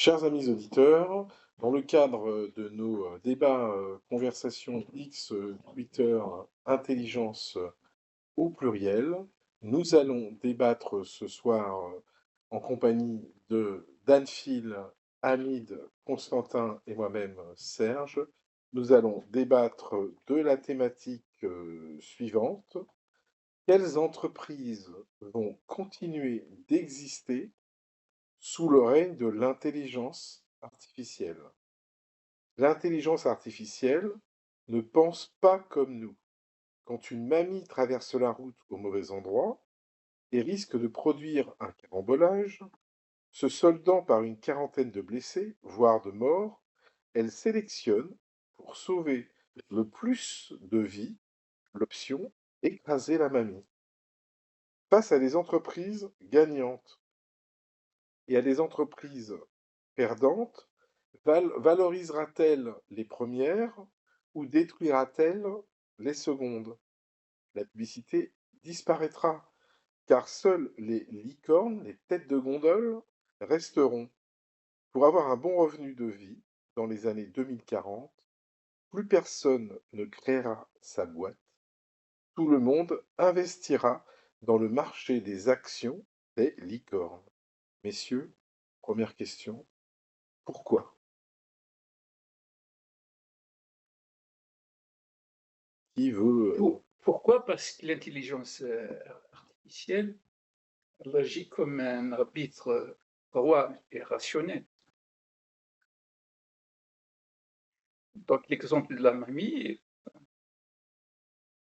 Chers amis auditeurs, dans le cadre de nos débats, conversations X, Twitter, intelligence au pluriel, nous allons débattre ce soir en compagnie de Dan Phil, Hamid, Constantin et moi-même Serge. Nous allons débattre de la thématique suivante. Quelles entreprises vont continuer d'exister sous le règne de l'intelligence artificielle? L'intelligence artificielle ne pense pas comme nous. Quand une mamie traverse la route au mauvais endroit et risque de produire un carambolage, se soldant par une quarantaine de blessés, voire de morts, elle sélectionne, pour sauver le plus de vies, l'option écraser la mamie. Face à des entreprises gagnantes et à des entreprises perdantes, valorisera-t-elle les premières ou détruira-t-elle les secondes? La publicité disparaîtra, car seules les licornes, les têtes de gondole, resteront. Pour avoir un bon revenu de vie dans les années 2040, plus personne ne créera sa boîte, tout le monde investira dans le marché des actions des licornes. Messieurs, première question, pourquoi? Qui veut... Pourquoi? Parce que l'intelligence artificielle elle agit comme un arbitre droit et rationnel. Donc l'exemple de la mamie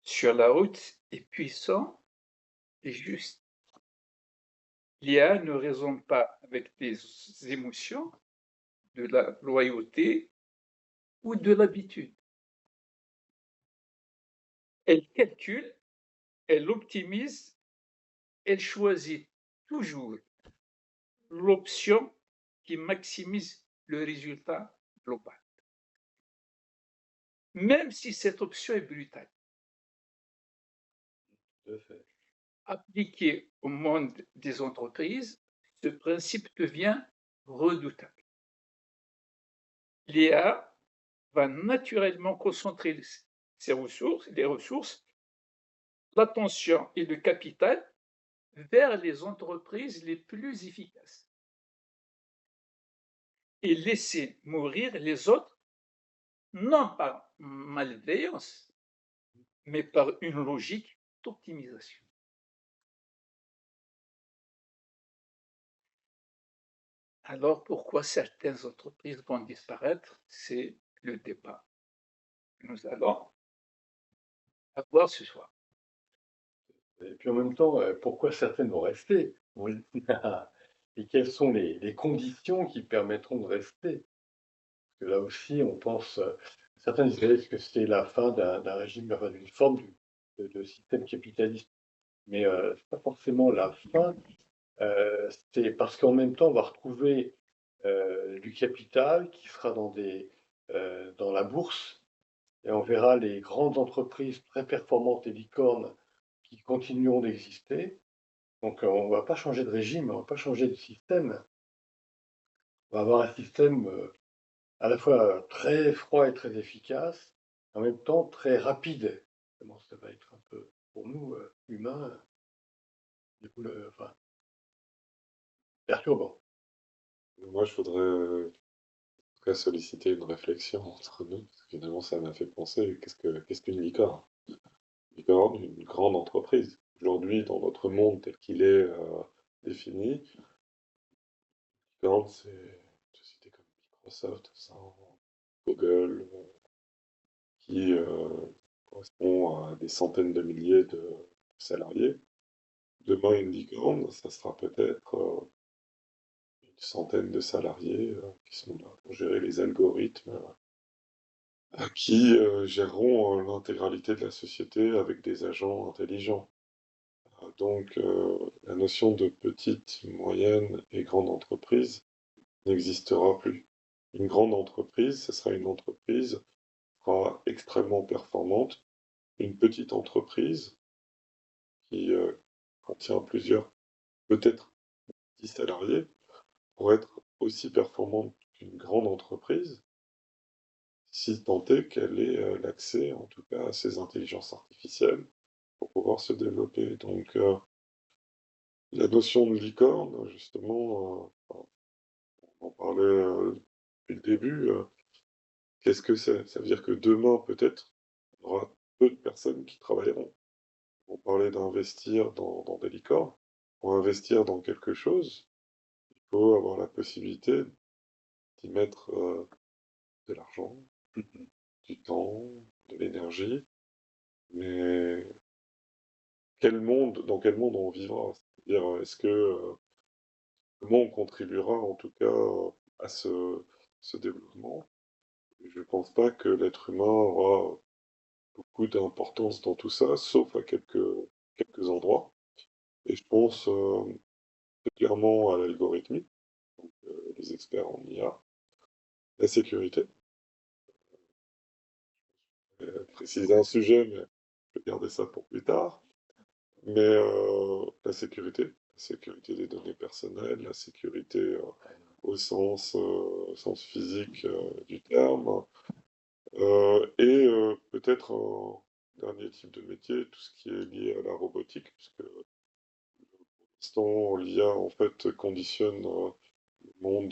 sur la route est puissant et juste. L'IA ne raisonne pas avec des émotions, de la loyauté ou de l'habitude. Elle calcule, elle optimise, elle choisit toujours l'option qui maximise le résultat global, même si cette option est brutale. Tout à fait. Appliqué au monde des entreprises, ce principe devient redoutable. L'IA va naturellement concentrer les ressources, l'attention et le capital vers les entreprises les plus efficaces et laisser mourir les autres, non par malveillance, mais par une logique d'optimisation. Alors pourquoi certaines entreprises vont disparaître? C'est le débat que nous allons avoir ce soir. Et puis en même temps, pourquoi certaines vont rester? Oui. Et quelles sont les conditions qui permettront de rester? Parce que là aussi, on pense, certains diraient que c'est la fin d'un régime, enfin d'une forme de système capitaliste. Mais c'est pas forcément la fin, c'est parce qu'en même temps, on va retrouver du capital qui sera dans la bourse, et on verra les grandes entreprises très performantes et licornes qui continueront d'exister. Donc, on ne va pas changer de régime, on ne va pas changer de système. On va avoir un système à la fois très froid et très efficace, en même temps très rapide. Comment ça va être un peu, pour nous, humains, enfin, perturbant. Moi, je voudrais solliciter une réflexion entre nous, parce que finalement, ça m'a fait penser, qu'est-ce qu'une licorne? Une licorne, une grande entreprise. Aujourd'hui, dans notre monde tel qu'il est défini, une licorne, c'est une société comme Microsoft, ça, Google, qui correspond à des centaines de milliers de salariés. Demain, une licorne, ça sera peut-être une centaine de salariés qui sont là pour gérer les algorithmes qui géreront l'intégralité de la société avec des agents intelligents. Donc la notion de petite, moyenne et grande entreprise n'existera plus. Une grande entreprise, ce sera une entreprise qui sera extrêmement performante. Une petite entreprise qui contient plusieurs, peut-être 10 salariés, pour être aussi performante qu'une grande entreprise, si tant est qu'elle ait l'accès, en tout cas, à ces intelligences artificielles pour pouvoir se développer. Donc, la notion de licorne, justement, on en parlait depuis le début, qu'est-ce que c'est? Ça veut dire que demain, peut-être, il y aura peu de personnes qui travailleront. On parlait d'investir dans des licornes. Pour investir dans quelque chose, il faut avoir la possibilité d'y mettre de l'argent, Mhm. du temps, de l'énergie, mais dans quel monde on vivra? C'est-à-dire, comment on contribuera en tout cas à ce développement? Je ne pense pas que l'être humain aura beaucoup d'importance dans tout ça, sauf à quelques endroits. Et je pense clairement à l'algorithmie, les experts en IA, la sécurité. Préciser un sujet, mais je vais garder ça pour plus tard. Mais la sécurité des données personnelles, la sécurité au sens physique du terme, et peut-être un dernier type de métier, tout ce qui est lié à la robotique, puisque pour l'instant, l'IA en fait conditionne le monde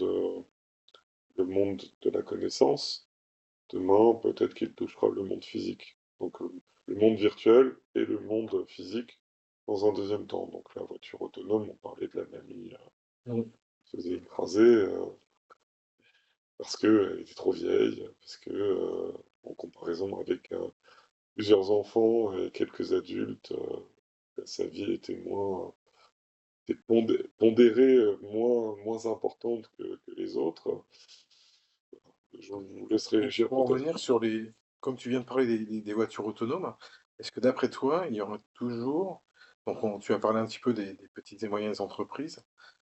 de la connaissance. Demain, peut-être qu'il touchera le monde physique. Donc le monde virtuel et le monde physique dans un deuxième temps. Donc la voiture autonome, on parlait de la mamie Mm. qui se faisait écraser parce qu'elle était trop vieille, parce que en comparaison avec plusieurs enfants et quelques adultes, sa vie était pondérée, moins importante que les autres. Je vous laisse Et réagir pour en peut-être. revenir sur comme tu viens de parler des voitures autonomes, est-ce que d'après toi, il y aura toujours, donc tu as parlé un petit peu des petites et moyennes entreprises,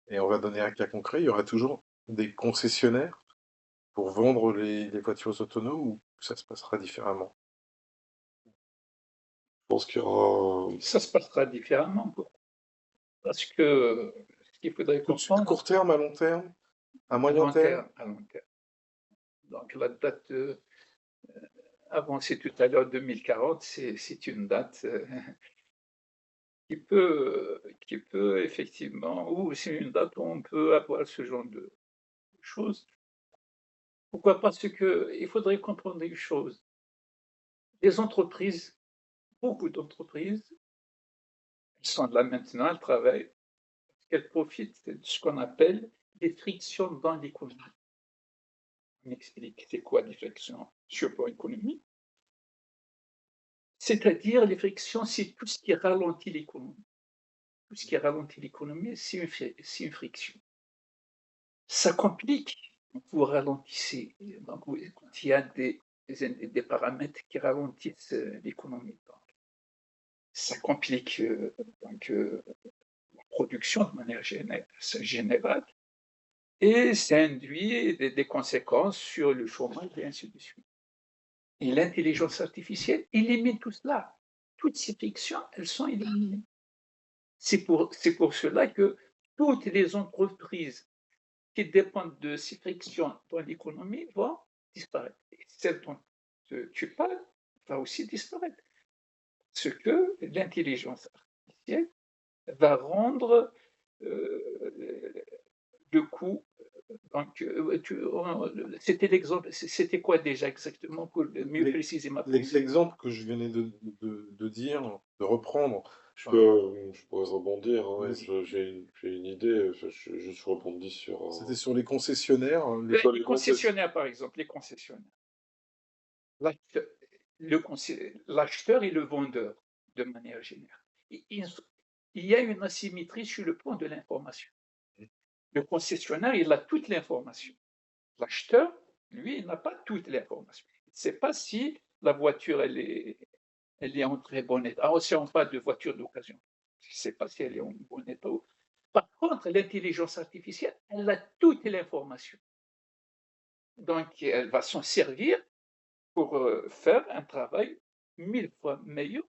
et on va donner un cas concret, il y aura toujours des concessionnaires pour vendre les voitures autonomes ou ça se passera différemment? Je pense qu'il y aura Ça se passera différemment, parce que ce qu'il faudrait Tout de suite, comprendre, court terme, à long terme, à à moyen long terme? terme, à long terme. Donc la date avancée tout à l'heure, 2040, c'est une date qui peut effectivement, ou c'est une date où on peut avoir ce genre de choses. Pourquoi? Parce qu'il faudrait comprendre une chose. Les entreprises, beaucoup d'entreprises, elles sont là maintenant, elles travaillent, elles profitent de ce qu'on appelle des frictions dans l'économie. On explique c'est quoi les frictions sur le plan économique. C'est-à-dire les frictions, c'est tout ce qui ralentit l'économie. Tout ce qui ralentit l'économie, c'est une friction. Ça complique quand vous ralentissez, donc quand il y a des paramètres qui ralentissent l'économie. Donc, ça complique la production de manière générale et ça induit des conséquences sur le chômage et ainsi de suite. Et l'intelligence artificielle élimine tout cela. Toutes ces frictions, elles sont éliminées. C'est pour cela que toutes les entreprises qui dépendent de ces frictions dans l'économie vont disparaître. Et celle dont tu parles va aussi disparaître. Ce que l'intelligence artificielle va rendre le coût. Donc, c'était l'exemple, c'était quoi déjà exactement pour mieux L'e- préciser ma pensée? L'exemple que je venais de dire, de reprendre, je pourrais rebondir, hein, vas-y. j'ai une idée, je rebondis sur, C'était sur les concessionnaires, sur Les les concessions. concessionnaires, par exemple, les concessionnaires. L'acheteur l'acheteur et le vendeur, de manière générale. Il y a une asymétrie sur le plan de l'information. Le concessionnaire, il a toute l'information. L'acheteur, lui, il n'a pas toute l'information. Il ne sait pas si la voiture, elle est en très bon état. Alors, si on parle de voiture d'occasion, il ne sait pas si elle est en bon état. Par contre, l'intelligence artificielle, elle a toute l'information. Donc, elle va s'en servir pour faire un travail 1000 fois meilleur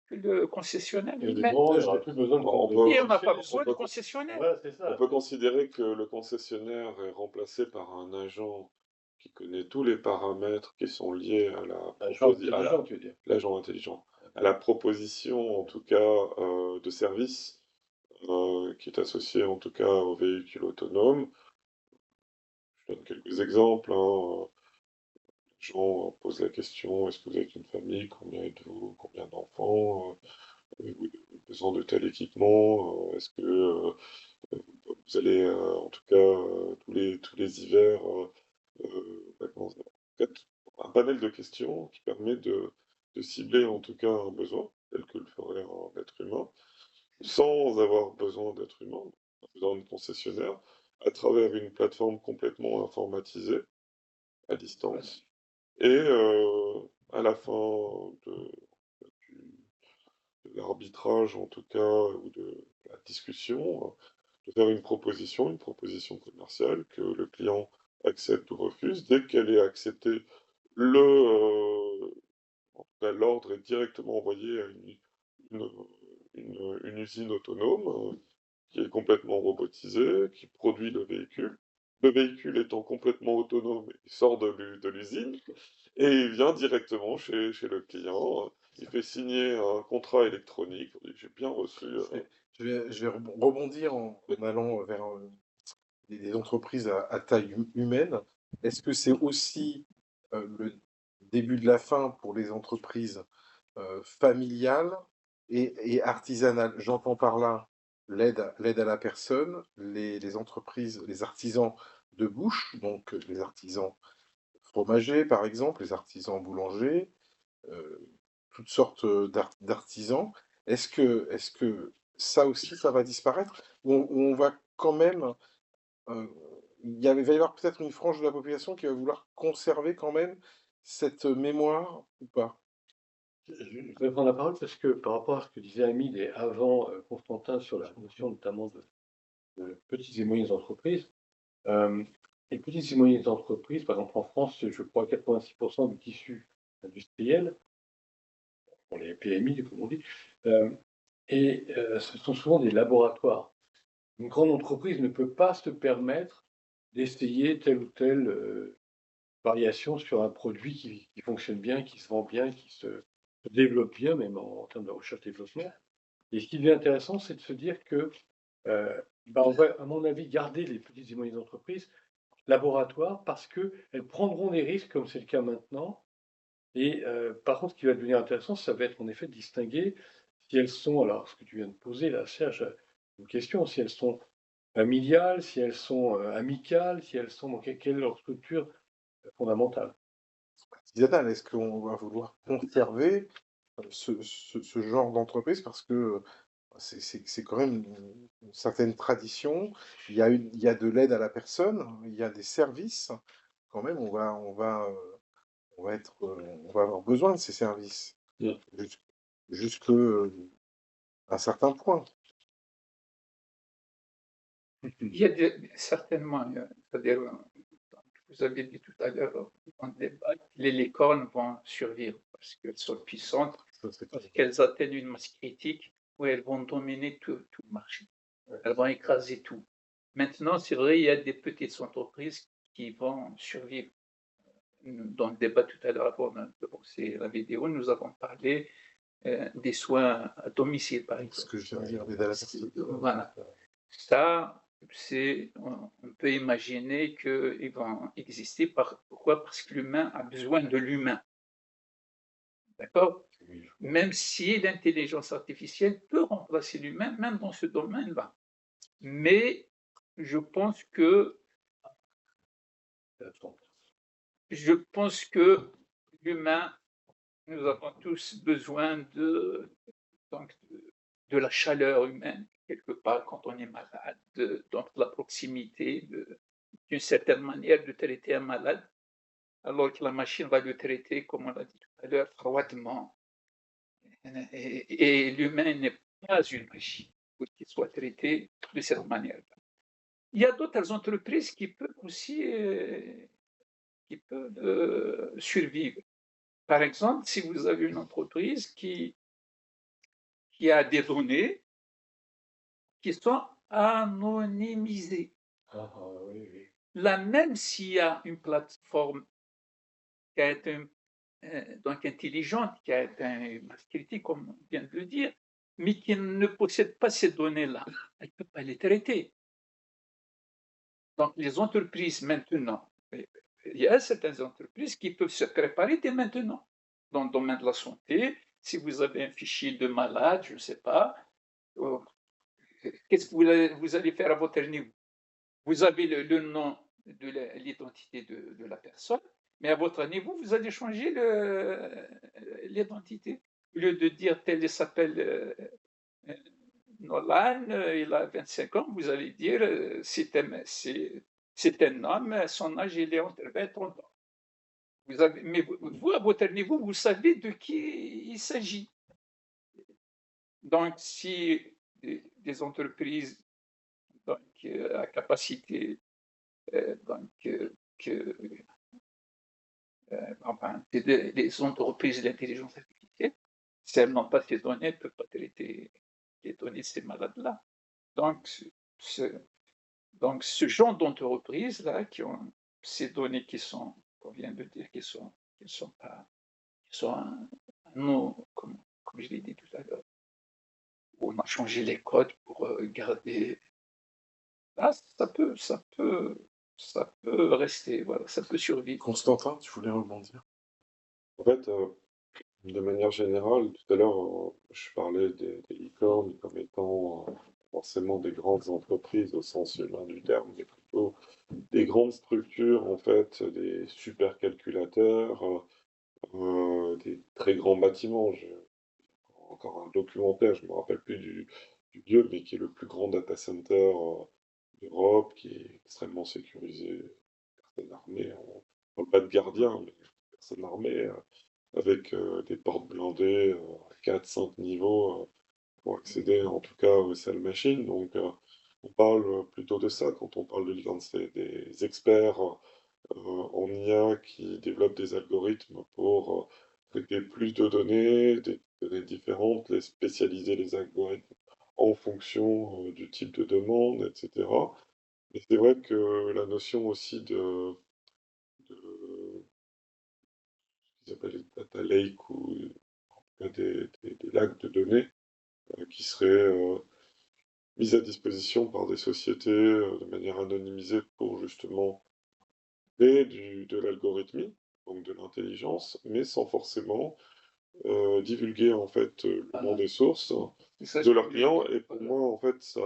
que le concessionnaire Il y a des lui-même. moments, il n'y aura plus besoin de On de peut- Et on n'a pas concessionnaire. besoin de peut- concessionnaire. Voilà, c'est ça. On peut considérer que le concessionnaire est remplacé par un agent qui connaît tous les paramètres qui sont liés à Un genre à la- intelligent, tu veux dire. l'agent intelligent, à la proposition en tout cas de service qui est associée en tout cas au véhicule autonome. Je donne quelques exemples, hein. Les gens posent la question, est-ce que vous êtes une famille? Combien êtes-vous? Combien d'enfants? Avez-vous besoin de tel équipement? Est-ce que vous allez, en tout cas, tous les hivers, vacances, en fait, un panel de questions qui permet de cibler en tout cas un besoin, tel que le ferait un être humain, sans avoir besoin d'être humain, besoin de concessionnaire, à travers une plateforme complètement informatisée, à distance. Et à la fin du- de l'arbitrage, en tout cas, ou de la discussion, de faire une proposition commerciale que le client accepte ou refuse. Dès qu'elle est acceptée, en tout cas, l'ordre est directement envoyé à une, une usine autonome qui est complètement robotisée, qui produit le véhicule. Le véhicule étant complètement autonome, il sort de l'usine et il vient directement chez le client. Il fait signer un contrat électronique. Il dit, j'ai bien reçu. Je vais rebondir en allant vers des entreprises à taille humaine. Est-ce que c'est aussi le début de la fin pour les entreprises familiales et artisanales? J'entends par là l'aide à la personne, les entreprises, les artisans de bouche, donc les artisans fromagers par exemple, les artisans boulangers, euh, toutes sortes d'artisans. Est-ce que ça aussi, ça va disparaître? Ou on va quand même il va y avoir peut-être une frange de la population qui va vouloir conserver quand même cette mémoire ou pas? Je vais prendre la parole parce que par rapport à ce que disait Hamid et avant Constantin sur la notion notamment de petites et moyennes entreprises, euh, les petites et moyennes entreprises, par exemple en France, je crois 86% du tissu industriel, pour les PMI, comme on dit, euh, ce sont souvent des laboratoires. Une grande entreprise ne peut pas se permettre d'essayer telle ou telle variation sur un produit qui fonctionne bien, qui se vend bien, qui se développe bien, même en termes de recherche-développement. Et ce qui devient intéressant, c'est de se dire que, on va, à mon avis, garder les petites et moyennes entreprises laboratoires parce qu'elles prendront des risques, comme c'est le cas maintenant. Et par contre, ce qui va devenir intéressant, ça va être en effet de distinguer si elles sont, alors ce que tu viens de poser là, Serge, une question, si elles sont familiales, si elles sont amicales, si elles sont, quelle est leur structure fondamentale. Artisanal, est-ce qu'on va vouloir conserver ce genre d'entreprise parce que c'est quand même une certaine tradition. Il y a de l'aide à la personne, il y a des services. Quand même, on va avoir besoin de ces services Bien. jusqu'à un certain point. Il y a certainement, c'est-à-dire, vous avez dit tout à l'heure dans le débat, les licornes vont survivre parce qu'elles sont puissantes, parce qu'elles atteignent une masse critique où elles vont dominer tout le marché. Elles vont écraser tout. Maintenant, c'est vrai, il y a des petites entreprises qui vont survivre. Dans le débat tout à l'heure, avant de commencer la vidéo, nous avons parlé des soins à domicile, par exemple. Ce que je viens de dire, l'aide à la personne. Voilà. Ça, on peut imaginer qu'ils vont exister. Pourquoi? Parce que l'humain a besoin de l'humain. D'accord? Même si l'intelligence artificielle peut remplacer l'humain, même dans ce domaine-là. Mais je pense que l'humain, nous avons tous besoin de la chaleur humaine, quelque part, quand on est malade, donc la proximité, d'une certaine manière, de traiter un malade, alors que la machine va le traiter, comme on l'a dit tout à l'heure, froidement. Et l'humain n'est pas une machine pour qu'il soit traité de cette manière-là. Il y a d'autres entreprises qui peuvent aussi survivre. Par exemple, si vous avez une entreprise qui qui a des données qui sont anonymisées. Ah, oui, oui. Là, même s'il y a une plateforme qui a été donc intelligente, qui a été un masse critique, comme on vient de le dire, mais qui ne possède pas ces données-là, elle ne peut pas les traiter. Donc, les entreprises maintenant, il y a certaines entreprises qui peuvent se préparer dès maintenant. Dans le domaine de la santé, si vous avez un fichier de malade, je ne sais pas, qu'est-ce que vous allez faire à votre niveau? Vous avez le nom de l'identité de la personne, mais à votre niveau, vous allez changer l'identité. Au lieu de dire tel s'appelle Nolan, il a 25 ans, vous allez dire c'est un homme, son âge il est entre 20 et 30 ans. Mais vous, à votre niveau, vous savez de qui il s'agit. Donc, si des entreprises donc, à capacité donc, que enfin, les entreprises d'intelligence artificielle, si elles n'ont pas ces données, elles ne peuvent pas traiter les données de ces malades-là. Donc, ce genre d'entreprise-là qui ont ces données qui sont, qu'on vient de dire, qui sont pas, qui sont comme je l'ai dit tout à l'heure, où on a changé les codes pour garder. Ah, ça peut rester, voilà, ça peut survivre. Constantin, tu voulais rebondir? En fait, de manière générale, tout à l'heure, je parlais des licornes comme étant forcément des grandes entreprises au sens humain du terme, mais plutôt des grandes structures, en fait, des supercalculateurs, des très grands bâtiments. J'ai encore un documentaire, je ne me rappelle plus du lieu, mais qui est le plus grand data center d'Europe, qui est extrêmement sécurisé, personne armée, on parle pas de gardien, mais personne armée, avec des portes blindées à 4-5 niveaux pour accéder en tout cas aux salles machines. Donc on parle plutôt de ça quand on parle de licorne, c'est des experts en IA qui développent des algorithmes pour traiter plus de données, des données différentes, les spécialiser les algorithmes en fonction du type de demande, etc. Et c'est vrai que la notion aussi de ce qu'ils appellent les data lake ou des lacs de données qui seraient mises à disposition par des sociétés de manière anonymisée pour justement créer de l'algorithmie, donc de l'intelligence, mais sans forcément divulguer en fait le nom des sources de leurs clients. Et pour moi, en fait, ça,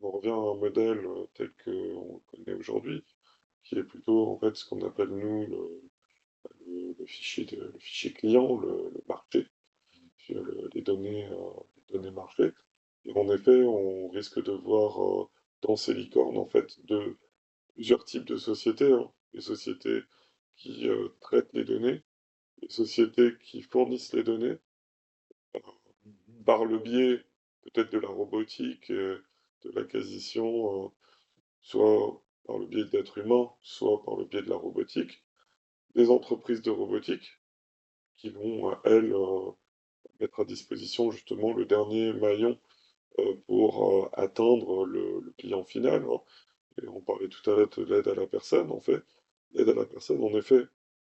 on revient à un modèle tel qu'on le connaît aujourd'hui, qui est plutôt en fait ce qu'on appelle nous le fichier client, le marché, les données marché. Et en effet, on risque de voir dans ces licornes en fait plusieurs types de sociétés, hein. Les sociétés qui traitent les données, les sociétés qui fournissent les données par le biais peut-être de la robotique, de l'acquisition, soit par le biais d'êtres humains, soit par le biais de la robotique, des entreprises de robotique qui vont, elles, mettre à disposition justement le dernier maillon pour atteindre le client final, hein. Et on parlait tout à l'heure de l'aide à la personne, en fait. L'aide à la personne, en effet,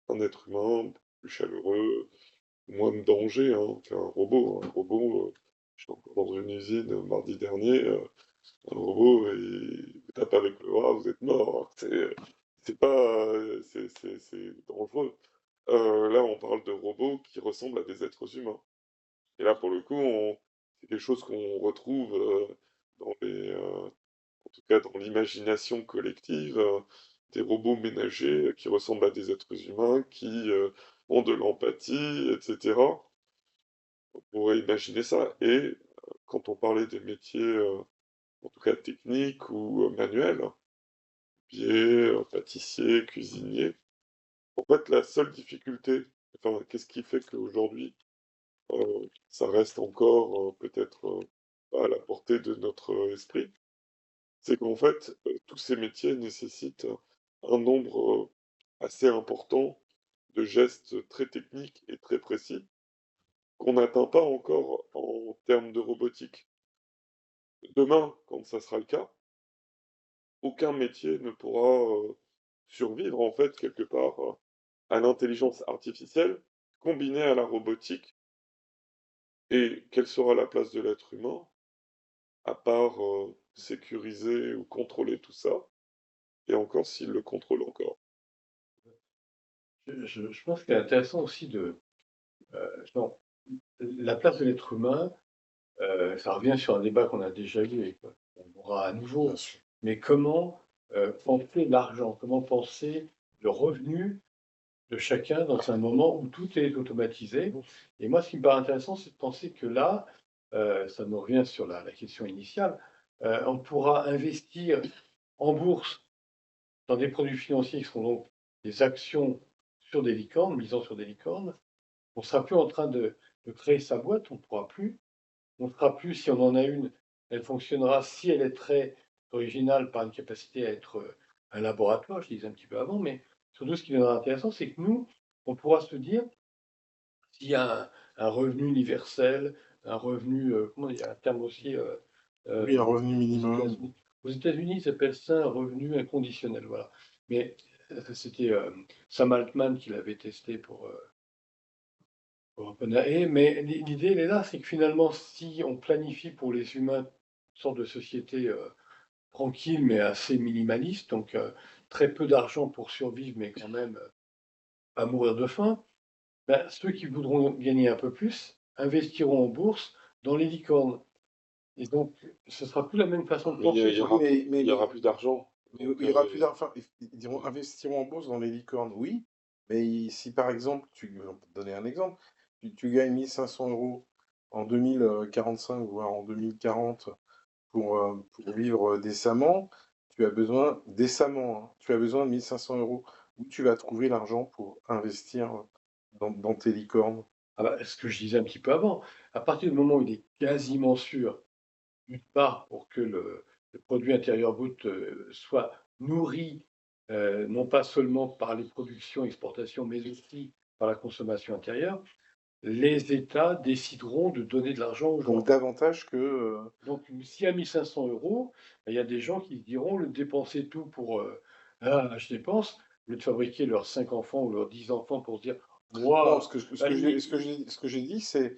un être humain plus chaleureux, moins de danger, hein, qu'un robot. Un robot, j'étais encore dans une usine mardi dernier, un robot, il vous tape avec le bras, vous êtes mort. C'est pas, c'est dangereux. Là, on parle de robots qui ressemblent à des êtres humains. Et là, pour le coup, c'est des choses qu'on retrouve dans en tout cas dans l'imagination collective, des robots ménagers qui ressemblent à des êtres humains, qui ont de l'empathie, etc. On pourrait imaginer ça. Et quand on parlait des métiers, en tout cas techniques ou manuels, pieds, pâtissier, cuisinier, en fait, la seule difficulté, enfin, qu'est-ce qui fait qu'aujourd'hui, ça reste encore peut-être pas à la portée de notre esprit, c'est qu'en fait, tous ces métiers nécessitent un nombre assez important de gestes très techniques et très précis qu'on n'atteint pas encore en termes de robotique. Demain, quand ça sera le cas, aucun métier ne pourra survivre, en fait, quelque part, à l'intelligence artificielle combinée à la robotique. Et quelle sera la place de l'être humain, à part sécuriser ou contrôler tout ça, et encore s'il le contrôle encore. Je pense qu'il est intéressant aussi non, la place de l'être humain, ça revient sur un débat qu'on a déjà eu et qu'on aura à nouveau. Bien sûr. Mais comment penser l'argent, comment penser le revenu de chacun dans un moment où tout est automatisé. Et moi, ce qui me paraît intéressant, c'est de penser que là, ça nous revient sur la question initiale, on pourra investir en bourse dans des produits financiers qui seront donc des actions sur des licornes, misant sur des licornes. On ne sera plus en train de créer sa boîte, on ne pourra plus. On ne fera plus, si on en a une, elle fonctionnera si elle est très originale par une capacité à être un laboratoire, je disais un petit peu avant, mais surtout ce qui viendra intéressant, c'est que nous, on pourra se dire, s'il y a un revenu universel, un revenu, comment il y a un terme aussi Oui, un revenu aux minimum. États-Unis. Aux États-Unis, ils appellent ça un revenu inconditionnel, voilà. Mais c'était Sam Altman qui l'avait testé pour OpenAI, mais l'idée, elle est là, c'est que finalement, si on planifie pour les humains une sorte de société tranquille, mais assez minimaliste, donc très peu d'argent pour survivre, mais quand même pas mourir de faim, ben, ceux qui voudront gagner un peu plus investiront en bourse dans les licornes. Et donc, ce sera plus la même façon de Mais penser. Mais il y aura plus d'argent. Mais Donc, il y aura plus d'argent. Enfin, ils diront investiront en bourse dans les licornes, oui. Mais si par exemple, on peut te donner un exemple, tu gagnes 1500 euros en 2045, voire en 2040 pour vivre décemment, tu as besoin, décemment, hein, tu as besoin de 1500 euros. Où tu vas trouver l'argent pour investir dans tes licornes? Ah bah, ce que je disais un petit peu avant, à partir du moment où il est quasiment sûr, d'une part, pour que le produit intérieur brut soit nourri, non pas seulement par les productions, exportations, mais aussi par la consommation intérieure, les États décideront de donner de l'argent aux gens. Donc davantage que... Donc, s'il y a 1500 euros, il y a des gens qui se diront, le dépenser tout pour ah, je dépense, au lieu de fabriquer leurs 5 enfants ou leurs 10 enfants pour se dire, Non, waouh, ce que j'ai dit, c'est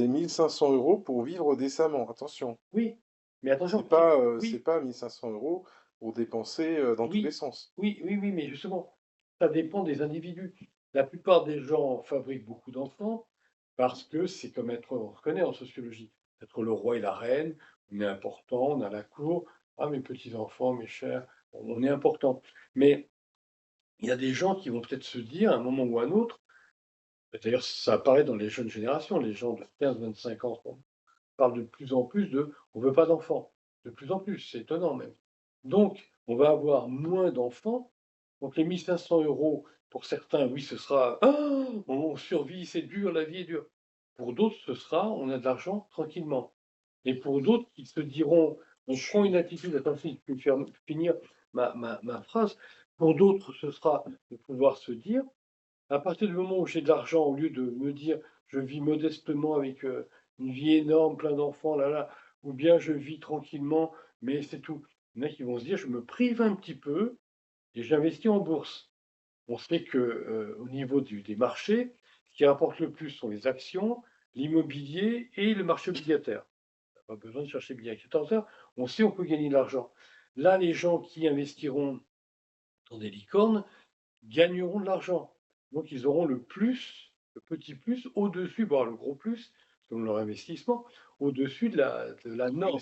1500 euros pour vivre décemment. Attention, oui, mais attention, c'est oui, pas 1500 euros pour dépenser dans tous les oui, sens. oui, mais justement, ça dépend des individus. La plupart des gens fabriquent beaucoup d'enfants parce que c'est comme être, on reconnaît en sociologie, être le roi et la reine, on est important, on a la cour, ah mes petits-enfants, mes chers, on est important. Mais il y a des gens qui vont peut-être se dire à un moment ou à un autre, d'ailleurs ça apparaît dans les jeunes générations, les gens de 15-25 ans, on parle de plus en plus de on veut pas d'enfants, de plus en plus, c'est étonnant même. Donc on va avoir moins d'enfants, donc les 1500 euros, pour certains, oui, ce sera ah, on survit, c'est dur, la vie est dure. Pour d'autres, ce sera on a de l'argent tranquillement. Et pour d'autres qui se diront, on prend une attitude, attends, si je peux finir ma phrase, pour d'autres, ce sera de pouvoir se dire, à partir du moment où j'ai de l'argent, au lieu de me dire, je vis modestement avec une vie énorme, plein d'enfants, là, là, ou bien je vis tranquillement, mais c'est tout. Il y en a qui vont se dire, je me prive un petit peu et j'investis en bourse. On sait que au niveau des marchés, ce qui rapporte le plus sont les actions, l'immobilier et le marché obligataire. Pas besoin de chercher bien. À 14 heures, on sait on peut gagner de l'argent. Là, les gens qui investiront dans des licornes gagneront de l'argent. Donc, ils auront le plus, le petit plus, au-dessus, voire le gros plus, selon leur investissement, au-dessus de la norme.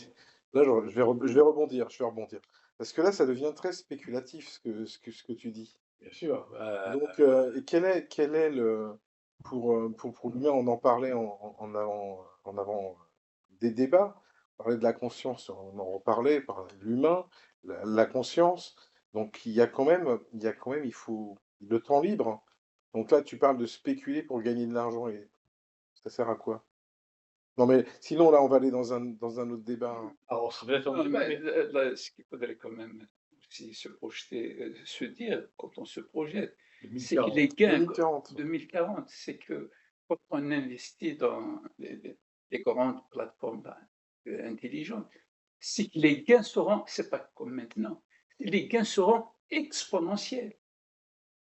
Là, je vais rebondir, je vais rebondir. Parce que là, ça devient très spéculatif ce que tu dis. Bien sûr. Donc, et quel est pour l'humain, on en parlait en avant des débats, on parlait de la conscience, on en reparlait, par l'humain, la conscience. Donc, il faut le temps libre. Donc là, tu parles de spéculer pour gagner de l'argent et ça sert à quoi? Non, mais sinon, là, on va aller dans un autre débat, hein. Alors, on sera peut-être en Non, débat, mais mais là, ce qu'il faudrait quand même aussi se projeter, se dire, quand on se projette, c'est que 2040. les gains, 2040. 2040, c'est que quand on investit dans les grandes plateformes intelligentes, c'est que les gains seront, c'est pas comme maintenant, les gains seront exponentiels.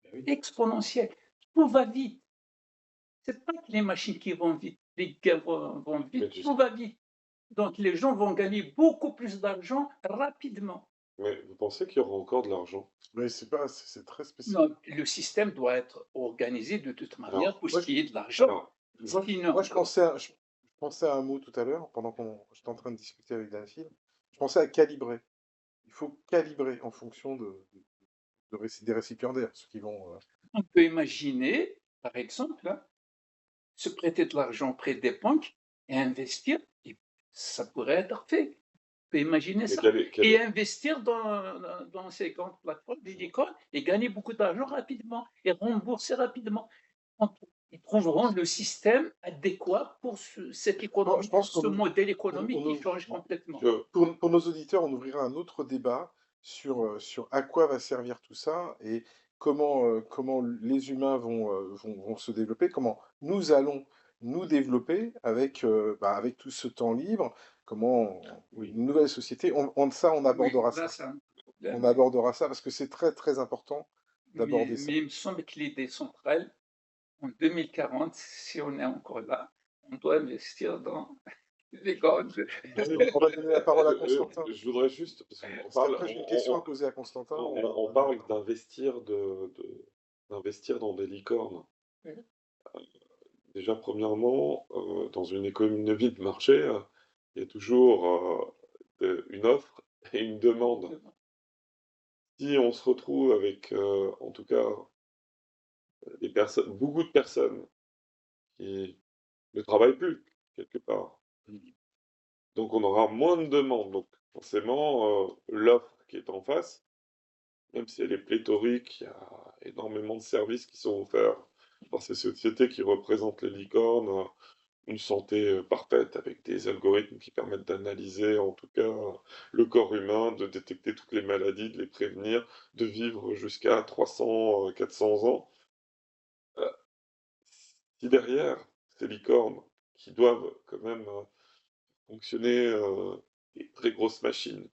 Ben oui. Exponentiels. Tout va vite. C'est pas que les machines qui vont vite, les gains vont Mais vite, tu tout va vite. Donc les gens vont gagner beaucoup plus d'argent rapidement. mais vous pensez qu'il y aura encore de l'argent? Mais c'est très spécifique. Non, le système doit être organisé de toute manière Alors, pour moi, qu'il y ait de l'argent. alors, Sinon, Moi, je pensais à un mot tout à l'heure, pendant qu'on j'étais en train de discuter avec Danphil. Je pensais à calibrer. Il faut calibrer en fonction des récipiendaires, ceux qui vont. on peut imaginer, par exemple, hein, se prêter de l'argent auprès des banques et investir, et ça pourrait être fait. On peut imaginer mais ça. quel Et est- investir dans ces grandes plateformes des licornes et gagner beaucoup d'argent rapidement et rembourser rapidement. Donc, ils trouveront le système adéquat pour cette Non, économie, je pense ce modèle économique qui on- change complètement. que- pour nos auditeurs, on ouvrira un autre débat sur à quoi va servir tout ça et comment les humains vont se développer, comment nous allons nous développer avec tout ce temps libre, comment Oui. une nouvelle société, on abordera Oui, là, ça. c'est un On problème. abordera ça parce que c'est très très important Mais, d'aborder ça. mais il me semble que l'idée centrale, en 2040, si on est encore là, on doit investir dans les grandes. On va donner la parole à je, Constantin. je voudrais juste, parce qu'on Parce parle, qu'après, j'ai une question à poser à Constantin. on parle d'investir d'investir dans des licornes. Oui. Déjà, premièrement, dans une économie de marché, il y a toujours une offre et une demande. Si on se retrouve avec, en tout cas, beaucoup de personnes qui ne travaillent plus, quelque part, donc on aura moins de demandes. Donc forcément, l'offre qui est en face, même si elle est pléthorique, il y a énormément de services qui sont offerts par ces sociétés qui représentent les licornes, une santé parfaite avec des algorithmes qui permettent d'analyser en tout cas le corps humain, de détecter toutes les maladies, de les prévenir, de vivre jusqu'à 300, 400 ans. Euh, Si derrière ces licornes, qui doivent quand même fonctionner des très grosses machines,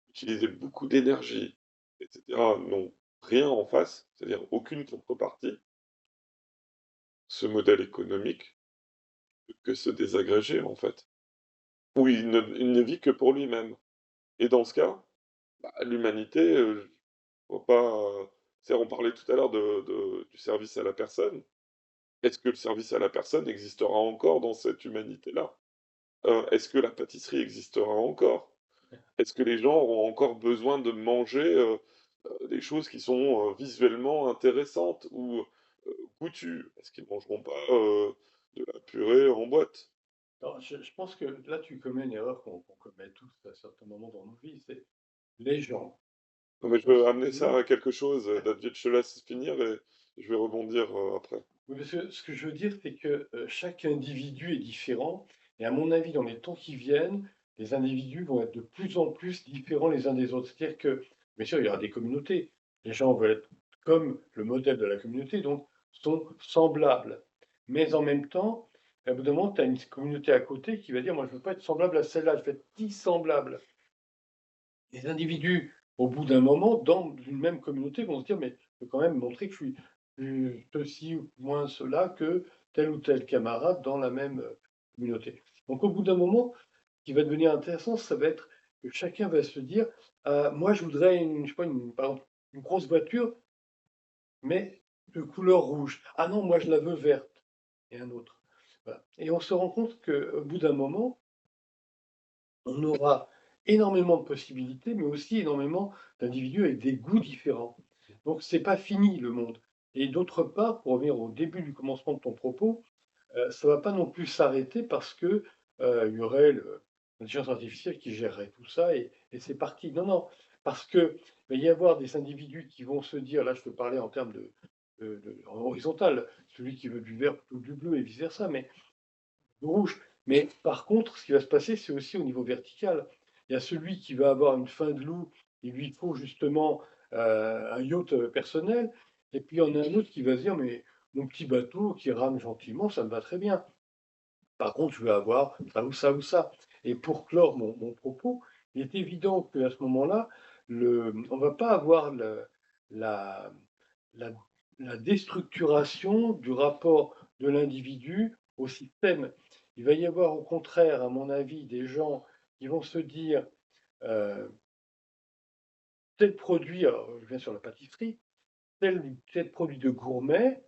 utiliser beaucoup d'énergie, etc., n'ont rien en face, c'est-à-dire aucune contrepartie, ce modèle économique peut que se désagréger en fait. Ou il ne vit que pour lui-même. Et dans ce cas, bah, l'humanité, je vois pas. On parlait tout à l'heure du service à la personne. Est-ce que le service à la personne existera encore dans cette humanité-là? Est-ce que la pâtisserie existera encore? Est-ce que les gens auront encore besoin de manger des choses qui sont visuellement intéressantes ou goûtues? Est-ce qu'ils ne mangeront pas de la purée en boîte? Alors, je pense que là, tu commets une erreur qu'on commet tous à certains moments dans nos vies, c'est les gens. Non, mais je veux amener ça à quelque chose. David, je te laisse finir et je vais rebondir après. Oui, parce que ce que je veux dire, c'est que chaque individu est différent, et à mon avis, dans les temps qui viennent, les individus vont être de plus en plus différents les uns des autres. C'est-à-dire que, bien sûr, il y aura des communautés. Les gens veulent être comme le modèle de la communauté, donc sont semblables. Mais en même temps, à bout d'un moment, tu as une communauté à côté qui va dire, moi, je ne veux pas être semblable à celle-là, je veux être dissemblable. Les individus, au bout d'un moment, dans une même communauté, vont se dire, mais je peux quand même montrer que je suis plus ceci ou moins cela que tel ou tel camarade dans la même communauté. Donc au bout d'un moment, ce qui va devenir intéressant, ça va être que chacun va se dire, moi je voudrais je sais pas, par exemple, une grosse voiture, mais de couleur rouge. Ah non, moi je la veux verte. Et un autre. Voilà. Et on se rend compte qu'au bout d'un moment, on aura énormément de possibilités, mais aussi énormément d'individus avec des goûts différents. Donc c'est pas fini le monde. Et d'autre part, pour revenir au début du commencement de ton propos, ça va pas non plus s'arrêter parce que il y aurait l'intelligence artificielle qui gérerait tout ça et c'est parti. Non, non, parce que il va y avoir des individus qui vont se dire, là je peux parler en termes en horizontal, celui qui veut du vert plutôt que du bleu et vice versa, mais rouge. Mais par contre, ce qui va se passer, c'est aussi au niveau vertical. Il y a celui qui va avoir une faim de loup, il lui faut justement un yacht personnel, et puis il y en a un autre qui va se dire, mais mon petit bateau qui rame gentiment, ça me va très bien. Par contre, je veux avoir ça ou ça ou ça. Et pour clore mon propos, il est évident qu'à ce moment-là, on ne va pas avoir la, la, la déstructuration du rapport de l'individu au système. Il va y avoir au contraire, à mon avis, des gens qui vont se dire euh, tel produit, alors je viens sur la pâtisserie, tel produit de gourmet,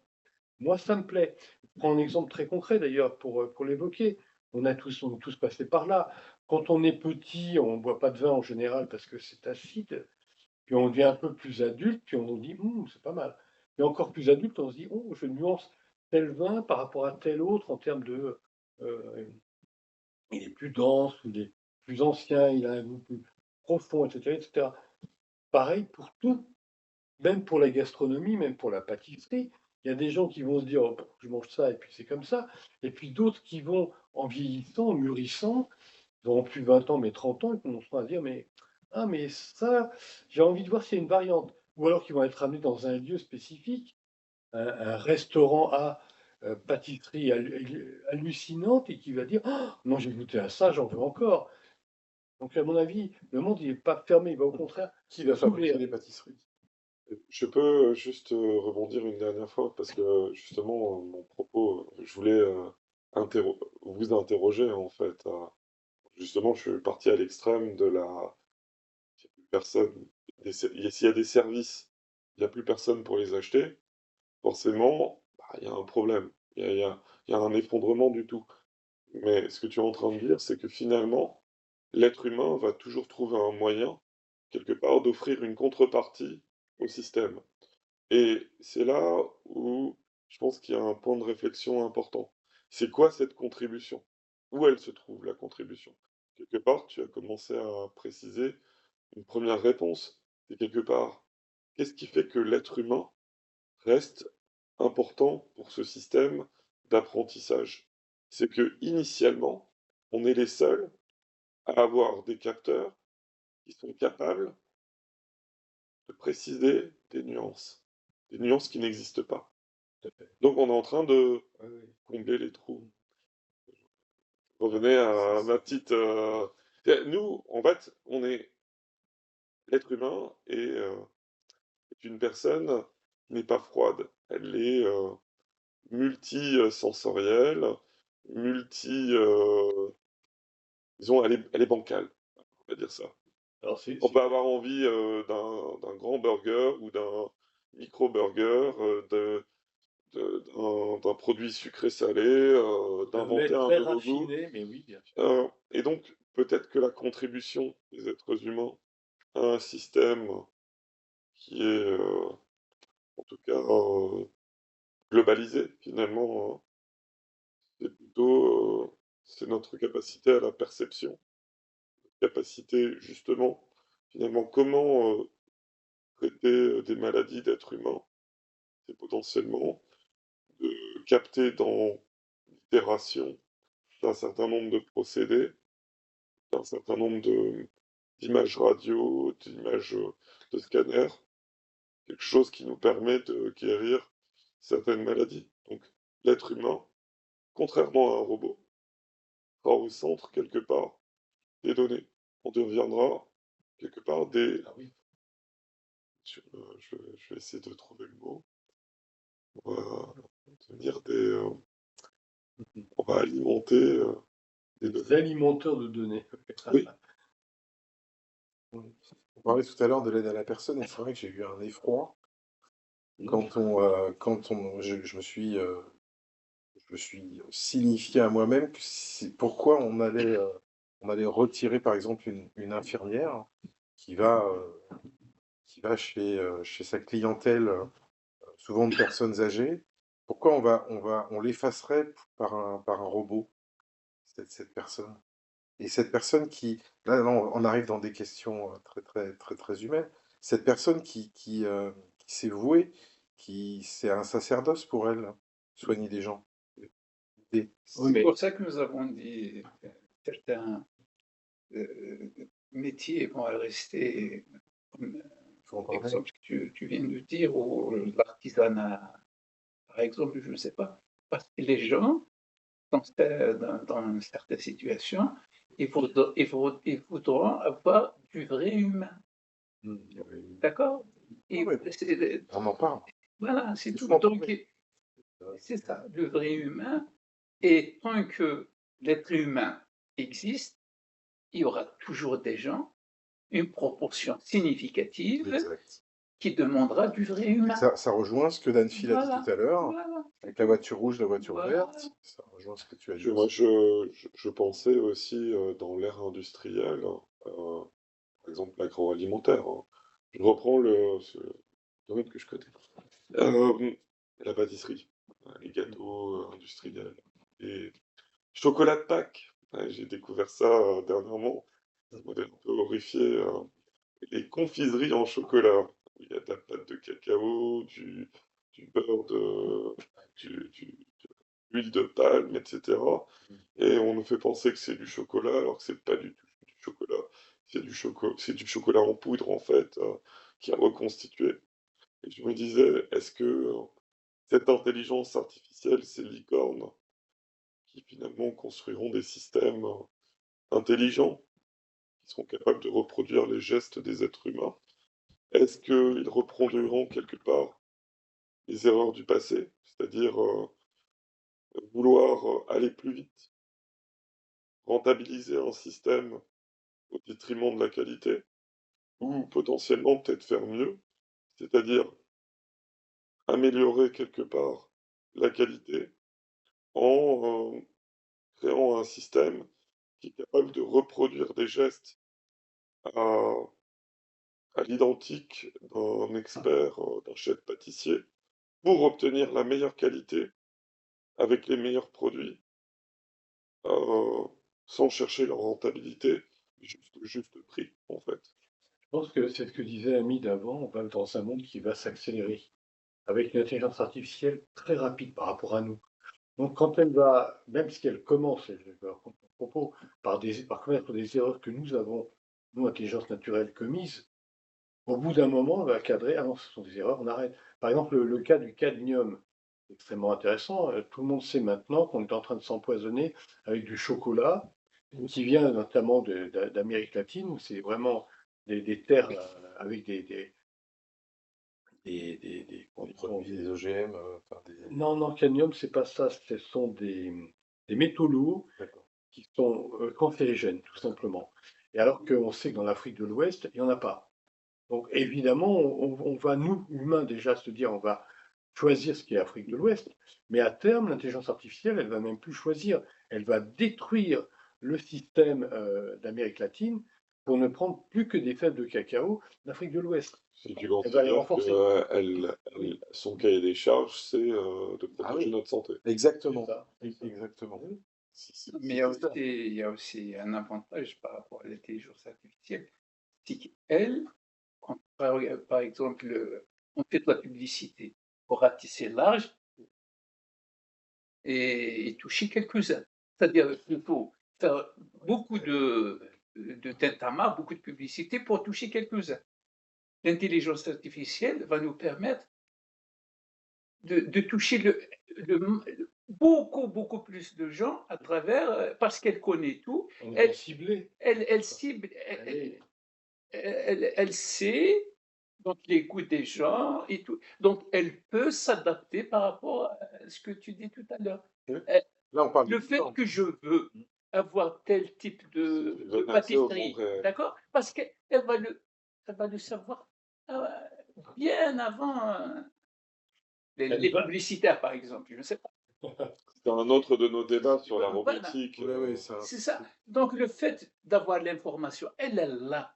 moi ça me plaît. Je prends un exemple très concret d'ailleurs pour l'évoquer. On est tous passé par là. Quand on est petit, on ne boit pas de vin en général parce que c'est acide. Puis on devient un peu plus adulte, puis on dit, c'est pas mal. Et encore plus adulte, on se dit, oh, je nuance tel vin par rapport à tel autre en termes de, euh, il est plus dense, il est plus ancien, il a un goût plus profond, etc., etc. Pareil pour tout, même pour la gastronomie, même pour la pâtisserie. Il y a des gens qui vont se dire, oh, je mange ça, et puis c'est comme ça. Et puis d'autres qui vont, en vieillissant, en mûrissant, ils auront plus 20 ans, mais 30 ans, ils commenceront à dire, mais ça, j'ai envie de voir s'il y a une variante. Ou alors qu'ils vont être amenés dans un lieu spécifique, un restaurant à pâtisserie hallucinante, et qui va dire, oh, non, j'ai goûté à ça, j'en veux encore. Donc à mon avis, le monde, il n'est pas fermé, il va au contraire Qui va fabriquer s'ouvrir. les pâtisseries? Je peux juste rebondir une dernière fois parce que justement, mon propos, je voulais vous interroger en fait. Justement, je suis parti à l'extrême de la. Il y a plus personne. S'il y a des services, il n'y a plus personne pour les acheter. Forcément, bah, il y a un problème. Il y a un effondrement du tout. Mais ce que tu es en train de dire, c'est que finalement, l'être humain va toujours trouver un moyen, quelque part, d'offrir une contrepartie au système. Et c'est là où je pense qu'il y a un point de réflexion important. C'est quoi cette contribution? Où elle se trouve, la contribution? Quelque part, tu as commencé à préciser une première réponse. C'est quelque part, qu'est-ce qui fait que l'être humain reste important pour ce système d'apprentissage? C'est que initialement, on est les seuls à avoir des capteurs qui sont capables de préciser des nuances qui n'existent pas. Donc on est en train de Oui, oui. combler les trous. Revenez à ma petite. Nous, en fait, on est l'être humain est une personne qui n'est pas froide. Elle est multisensorielle, multi. Disons, elle est bancale, on va dire ça. Alors On peut avoir envie d'un grand burger ou d'un micro-burger, d'un produit sucré-salé, d'inventer un très nouveau goût. raffiné, mais oui, bien sûr. Et donc, peut-être que la contribution des êtres humains à un système qui est, en tout cas, globalisé, finalement, c'est plutôt, c'est notre capacité à la perception, capacité, justement, finalement, comment traiter des maladies d'êtres humains, c'est potentiellement de capter dans l'itération d'un certain nombre de procédés, d'un certain nombre d'images radio, d'images de scanners, quelque chose qui nous permet de guérir certaines maladies. Donc l'être humain, contrairement à un robot, sera au centre quelque part des données. On deviendra quelque part des. Ah oui. Je vais essayer de trouver le mot. On va devenir des. On va alimenter des Des données. alimenteurs de données. Oui, On parlait tout à l'heure de l'aide à la personne, et c'est vrai que j'ai eu un effroi je me suis signifié à moi-même que pourquoi on allait retirer par exemple une infirmière qui va, euh, qui va chez sa clientèle, souvent de personnes âgées, pourquoi on l'effacerait par un robot, cette personne. Et cette personne là, on arrive dans des questions très, très, très, très humaines. Cette personne qui s'est vouée, c'est un sacerdoce pour elle, soigner des gens. Et- Oui, C'est mais pour ça que nous avons dit certains métiers vont rester, comme faut en parler. l'exemple que tu viens de dire, ou l'artisanat, par par exemple, je ne sais pas, parce que les gens, dans certaines situations, ils voudront avoir du vrai humain. D'accord? Ah ouais, on en parle. Voilà, c'est Il tout. faut en Donc, parler. c'est ça, le vrai humain. Et tant que l'être humain existe, il y aura toujours des gens, une proportion significative, Exact. qui demandera du vrai humain. Ça rejoint ce que Dan Phil a dit Voilà, tout à l'heure, voilà. avec la voiture rouge, la voiture Voilà. verte. Ça rejoint ce que tu as dit Moi, aussi. je pensais aussi dans l'ère industrielle, par exemple l'agroalimentaire, hein. Je reprends ce domaine que je connais. La pâtisserie, les gâteaux industriels, les chocolats de Pâques. Ouais, j'ai découvert ça dernièrement. Ça m'a un peu horrifié. Les confiseries en chocolat. Où il y a de la pâte de cacao, du beurre de l'huile de palme, etc. Et on nous fait penser que c'est du chocolat, alors que c'est pas du tout du chocolat. C'est du chocolat en poudre, en fait, qui est reconstitué. Et je me disais, est-ce que cette intelligence artificielle, ces licornes, qui finalement construiront des systèmes intelligents, qui seront capables de reproduire les gestes des êtres humains, est-ce qu'ils reproduiront quelque part les erreurs du passé, c'est-à-dire vouloir aller plus vite, rentabiliser un système au détriment de la qualité, ou potentiellement peut-être faire mieux, c'est-à-dire améliorer quelque part la qualité en créant un système qui est capable de reproduire des gestes à, à l'identique d'un expert, d'un chef pâtissier, pour obtenir la meilleure qualité avec les meilleurs produits, sans chercher leur rentabilité, juste le juste prix, en fait. Je pense que c'est ce que disait Hamid avant, on va dans un monde qui va s'accélérer, avec une intelligence artificielle très rapide par rapport à nous. Donc quand elle va, même si elle commence, et je vais reprendre ton propos, par commettre des erreurs que nous avons, nous, intelligence naturelle, commises, au bout d'un moment, elle va cadrer, ah non, ce sont des erreurs, on arrête. Par exemple, le cas du cadmium, c'est extrêmement intéressant. Tout le monde sait maintenant qu'on est en train de s'empoisonner avec du chocolat, qui vient notamment d'Amérique latine, où c'est vraiment des terres avec On produit des OGM, enfin des... Non, non, cadmium, c'est pas ça. Ce sont des métaux lourds D'accord. qui sont cancérigènes, tout simplement. Et alors qu'on sait que dans l'Afrique de l'Ouest, il n'y en a pas. Donc évidemment, on va, nous, humains, déjà se dire, on va choisir ce qui est Afrique de l'Ouest, mais à terme, l'intelligence artificielle, elle va même plus choisir. Elle va détruire le système d'Amérique latine pour ne prendre plus que des fèves de cacao d'Afrique de l'Ouest. Si tu Elle va les considères renforcer. que son cahier des charges, c'est de Ah protéger oui, notre santé. C'est exactement. ça. Exactement. Mais il y a aussi un avantage par rapport à l'intelligence artificielle, c'est qu'elle, par exemple, on fait de la publicité pour ratisser large et toucher quelques-uns. C'est-à-dire qu'il faut faire beaucoup de tintamarre, beaucoup de publicité pour toucher quelques-uns. L'intelligence artificielle va nous permettre de toucher beaucoup plus de gens à travers, parce qu'elle connaît tout. On Elle, est ciblé. elle cible, elle sait donc les goûts des gens et tout. Donc elle peut s'adapter par rapport à ce que tu dis tout à l'heure. Oui. Euh, Là, on parle Le de fait licorne. que je veux avoir tel type Ça de te donne accès au monde pâtisserie, réel. d'accord? Parce qu'elle va le savoir bien avant les va- publicitaires, par exemple. Je ne sais pas. C'est un autre de nos débats sur la Voilà. robotique. Oui, oui, ça. C'est ça. Donc le fait d'avoir l'information, elle a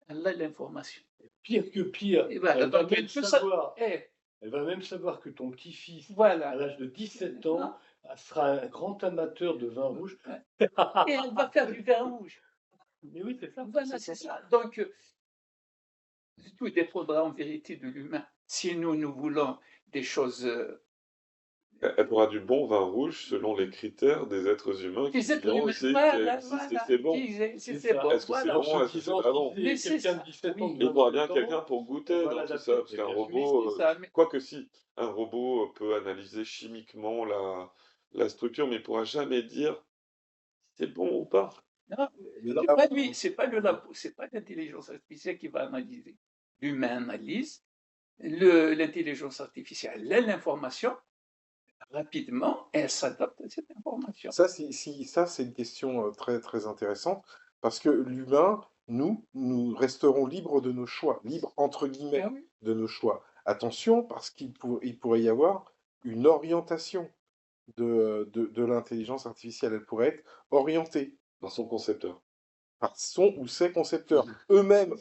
l'information. Pire que pire, Et voilà. elle va Donc même elle peut savoir. Eh, Elle va même savoir que ton petit-fils, à voilà. l'âge de 17 ans, sera un grand amateur de vin rouge. Et elle va faire du vin rouge. Mais oui, c'est ça. Voilà, c'est ça. Donc tout dépendra en vérité de l'humain. Si nous voulons des choses Elle fera du bon vin rouge selon les critères des êtres humains Les qui êtres humains, viandent et qui voilà, existent, et voilà, c'est bon. c'est C'est ça. bon, Est-ce que c'est voilà. En bon? se Est-ce que c'est disant, pas bon? si Mais c'est c'est quelqu'un de ça, 17 ans, oui, de Et il faudra bien 27 quelqu'un ans, pour on goûter va dans tout l'adapter. ça, parce Mais qu'un bien sûr. mais robot, c'est ça. Mais, quoique si, un robot peut analyser chimiquement la structure, mais il pourra jamais dire si c'est bon ou pas. non, Mais non, c'est pas lui, c'est pas le labo, c'est pas l'intelligence artificielle qui va analyser. L'humain analyse, l'intelligence artificielle, elle a l'information, rapidement, elle s'adapte à cette information. ça, ça, c'est une question très, très intéressante, parce que l'humain, nous resterons libres de nos choix, libres entre guillemets Ah oui. de nos choix. Attention, parce il pourrait y avoir une orientation de l'intelligence artificielle. Elle pourrait être orientée Par son concepteur. par son ou ses concepteurs, eux-mêmes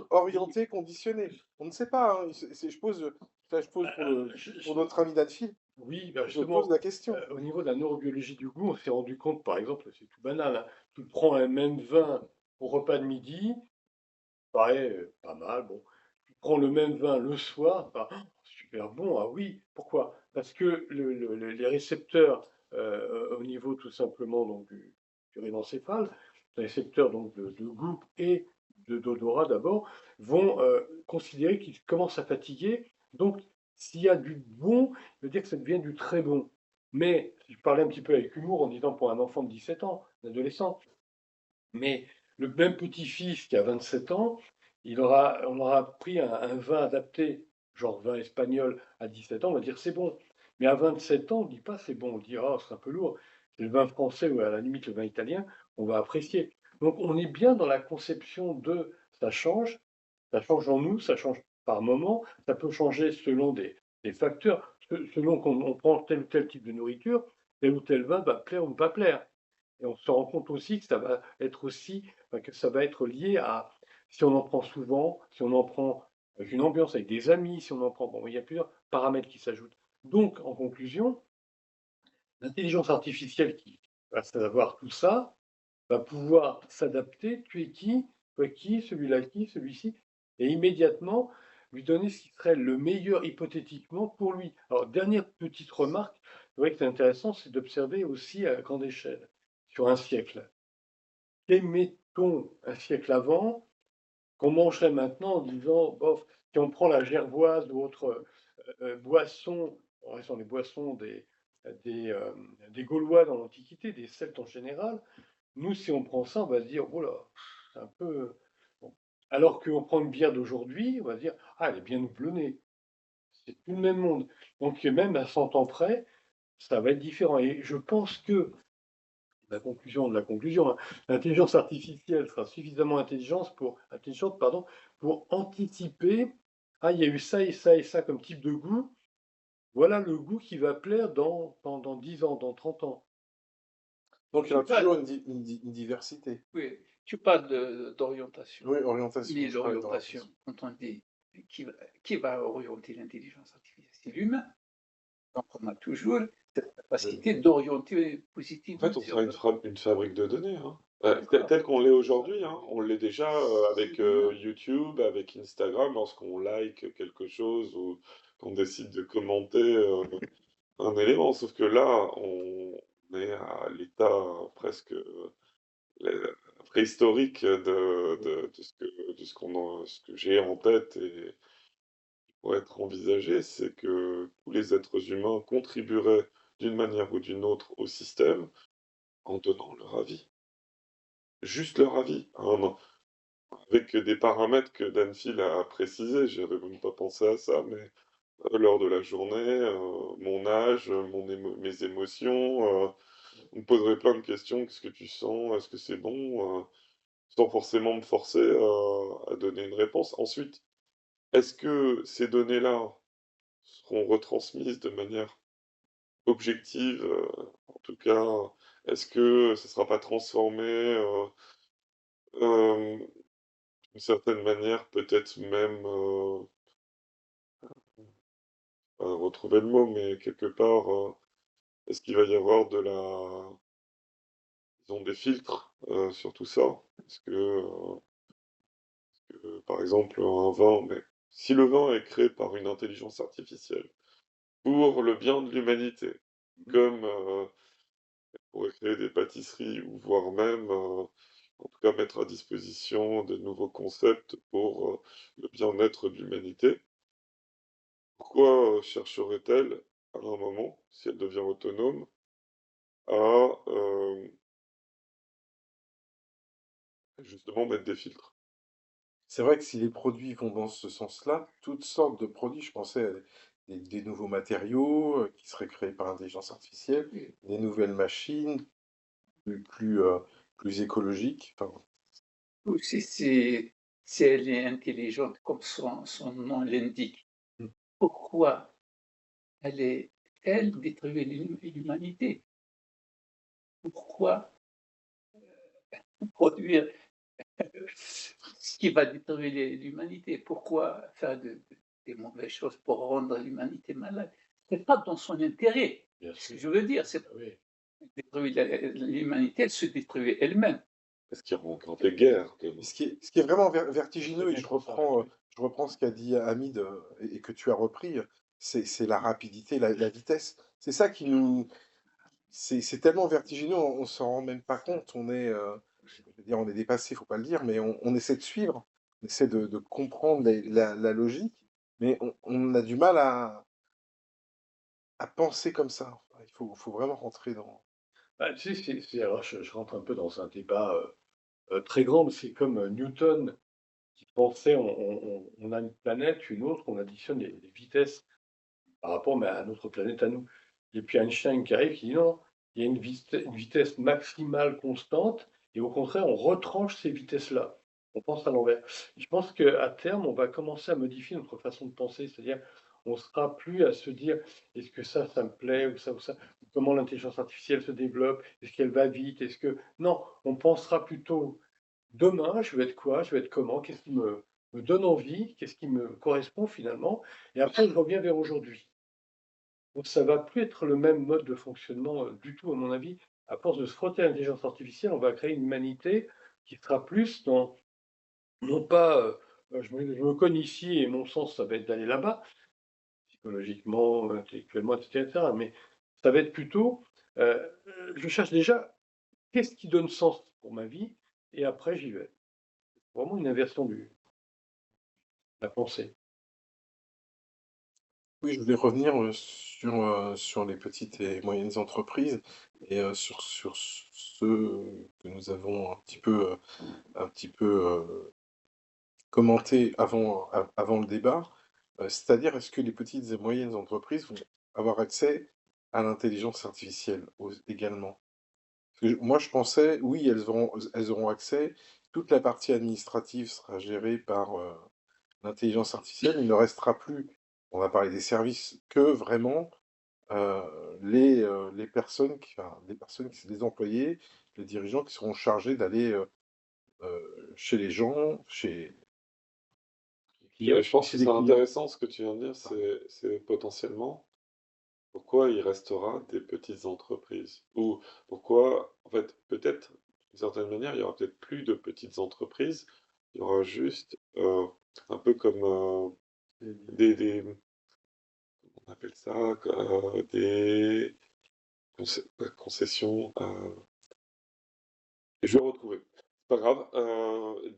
orientés, conditionnés. On ne sait pas, hein. Je pose, ça, je pose pour notre ami Danfil, Oui, ben je pose justement, la question. au niveau de la neurobiologie du goût, on s'est rendu compte, par exemple, c'est tout banal, hein, tu prends un même vin au repas de midi, paraît pas mal, bon. Tu prends le même vin le soir, bah, oh, super bon, ah oui, pourquoi? Parce que les récepteurs au niveau tout simplement donc, du rhénencéphale, les récepteurs donc, de goût et d'odorat d'abord, vont considérer qu'ils commencent à fatiguer. Donc, s'il y a du bon, ça veut dire que ça devient du très bon. Mais, je parlais un petit peu avec humour en disant pour un enfant de 17 ans, un adolescent, mais le même petit-fils qui a 27 ans, on aura pris un vin adapté, genre vin espagnol à 17 ans, on va dire c'est bon. Mais à 27 ans, on ne dit pas c'est bon, on dit ah, c'est un peu lourd. C'est le vin français ou à la limite le vin italien, on va apprécier. Donc on est bien dans la conception de ça change en nous, ça change par moment, ça peut changer selon des facteurs, selon qu'on on prend tel ou tel type de nourriture, tel ou tel vin va plaire ou ne pas plaire. Et on se rend compte aussi que ça va être aussi, enfin, que ça va être lié à si on en prend souvent, si on en prend avec une ambiance avec des amis, si on en prend, bon, il y a plusieurs paramètres qui s'ajoutent. Donc, en conclusion, l'intelligence artificielle qui va savoir tout ça, va pouvoir s'adapter, tu es qui, toi qui, celui-là qui, celui-ci, et immédiatement lui donner ce qui serait le meilleur hypothétiquement pour lui. Alors, dernière petite remarque, c'est vrai que c'est intéressant, c'est d'observer aussi à grande échelle, sur un siècle. Mettons un siècle avant, qu'on mangerait maintenant en disant, bof, si on prend la gervoise ou autre boisson, en restant les boissons des, euh, des Gaulois dans l'Antiquité, des Celtes en général, nous, si on prend ça, on va se dire, oh là, c'est un peu. Bon. Alors qu'on prend une bière d'aujourd'hui, on va se dire, ah, elle est bien houblonnée. C'est plus le même monde. Donc, même à 100 ans près, ça va être différent. Et je pense que la conclusion de la conclusion, hein, l'intelligence artificielle sera suffisamment intelligente pardon, pour anticiper, ah, il y a eu ça et ça et ça comme type de goût. Voilà le goût qui va plaire dans 10 ans, dans 30 ans. Donc il y Tu aura parles, toujours une diversité. oui, tu parles d'orientation. Oui, orientation, Mais je parlais l'orientation, d'orientation. quand on dit qui va orienter l'intelligence artificielle, c'est l'humain. Donc on a toujours cette capacité d'orienter En positivement. fait, on sera une fabrique de données, hein. D'accord. Tel qu'on l'est aujourd'hui, hein. On l'est déjà avec Absolument. YouTube, avec Instagram, lorsqu'on like quelque chose ou qu'on décide de commenter un élément. Sauf que là, on est à l'état presque préhistorique ce que j'ai en tête et qui pourrait être envisagé, c'est que tous les êtres humains contribueraient d'une manière ou d'une autre au système en donnant leur avis. Juste leur avis, hein, avec des paramètres que Danfield a précisés. J'avais même pas pensé à ça, mais l'heure de la journée, mon âge, mes émotions. On me poserait plein de questions. Qu'est-ce que tu sens? Est-ce que c'est bon? Sans forcément me forcer à donner une réponse. Ensuite, est-ce que ces données-là seront retransmises de manière objective? En tout cas, est-ce que ça sera pas transformé? D'une certaine manière, peut-être même, retrouver le mot, mais quelque part, est-ce qu'il va y avoir disons des filtres, sur tout ça? Est-ce que, par exemple, un vin mais si le vin est créé par une intelligence artificielle, pour le bien de l'humanité, comme on pourrait créer des pâtisseries ou voire même, en tout cas mettre à disposition de nouveaux concepts pour le bien-être de l'humanité. Pourquoi chercherait-elle à un moment, si elle devient autonome, à justement mettre des filtres? C'est vrai que si les produits vont dans ce sens-là, toutes sortes de produits, je pensais à des nouveaux matériaux qui seraient créés par intelligence artificielle, des nouvelles machines plus écologiques. Enfin, Aussi, si elle est intelligente, comme son nom l'indique, mm. pourquoi allait-elle détruire l'humanité? Pourquoi produire ce qui va détruire l'humanité? Pourquoi faire des mauvaises choses pour rendre l'humanité malade? C'est pas dans son intérêt. Bien Ce que sûr. je veux dire, c'est Ah oui. détruire l'humanité, elle se détruit elle-même. Parce qu'il y aura encore des guerres demain. Ce qui est vraiment Je serais vertigineux, et bien contre ça, oui. je reprends ce qu'a dit Hamid et que tu as repris, c'est la rapidité, la vitesse. C'est ça qui nous... C'est tellement vertigineux, on s'en rend même pas compte. Je veux dire, on est dépassé, faut pas le dire, mais on essaie de suivre, on essaie de comprendre la logique, mais on a du mal à penser comme ça. Enfin, faut vraiment rentrer dans... Bah, tu sais, alors je rentre un peu dans un débat très grand, mais c'est comme Newton qui pensait on a une planète, une autre, on additionne les vitesses par rapport mais à notre planète à nous. Et puis Einstein qui arrive, qui dit non, il y a une vitesse maximale constante, et au contraire, on retranche ces vitesses-là. On pense à l'envers. Je pense qu'à terme, on va commencer à modifier notre façon de penser, c'est-à-dire on ne sera plus à se dire est-ce que ça me plaît, ou ça, comment l'intelligence artificielle se développe, est-ce qu'elle va vite, est-ce que... Non, on pensera plutôt demain, je vais être quoi, je vais être comment, qu'est-ce qui me donne envie, qu'est-ce qui me correspond finalement, et après je reviens vers aujourd'hui. Donc ça va plus être le même mode de fonctionnement, du tout à mon avis. À force de se frotter à l'intelligence artificielle, on va créer une humanité qui sera plus dans non pas, je me cogne ici et mon sens ça va être d'aller là-bas, psychologiquement, intellectuellement et cetera, mais ça va être plutôt, je cherche déjà qu'est-ce qui donne sens pour ma vie et après j'y vais. Vraiment une inversion de la pensée. Oui, je voulais revenir sur les petites et moyennes entreprises et sur ce que nous avons un petit peu commenté avant le débat. C'est-à-dire, est-ce que les petites et moyennes entreprises vont avoir accès à l'intelligence artificielle également? Parce que moi, je pensais, oui, elles auront accès. Toute la partie administrative sera gérée par l'intelligence artificielle. Il ne restera plus, on va parler des services, que vraiment les personnes les employés, les dirigeants qui seront chargés d'aller chez les gens, Les clients, Je pense que chez c'est les clients. intéressant ce que tu viens de dire, c'est potentiellement pourquoi il restera des petites entreprises? Ou pourquoi, en fait, peut-être, d'une certaine manière, il y aura peut-être plus de petites entreprises, il y aura juste un peu comme des, on appelle ça, des pas concessions, je vais retrouver. C'est pas grave,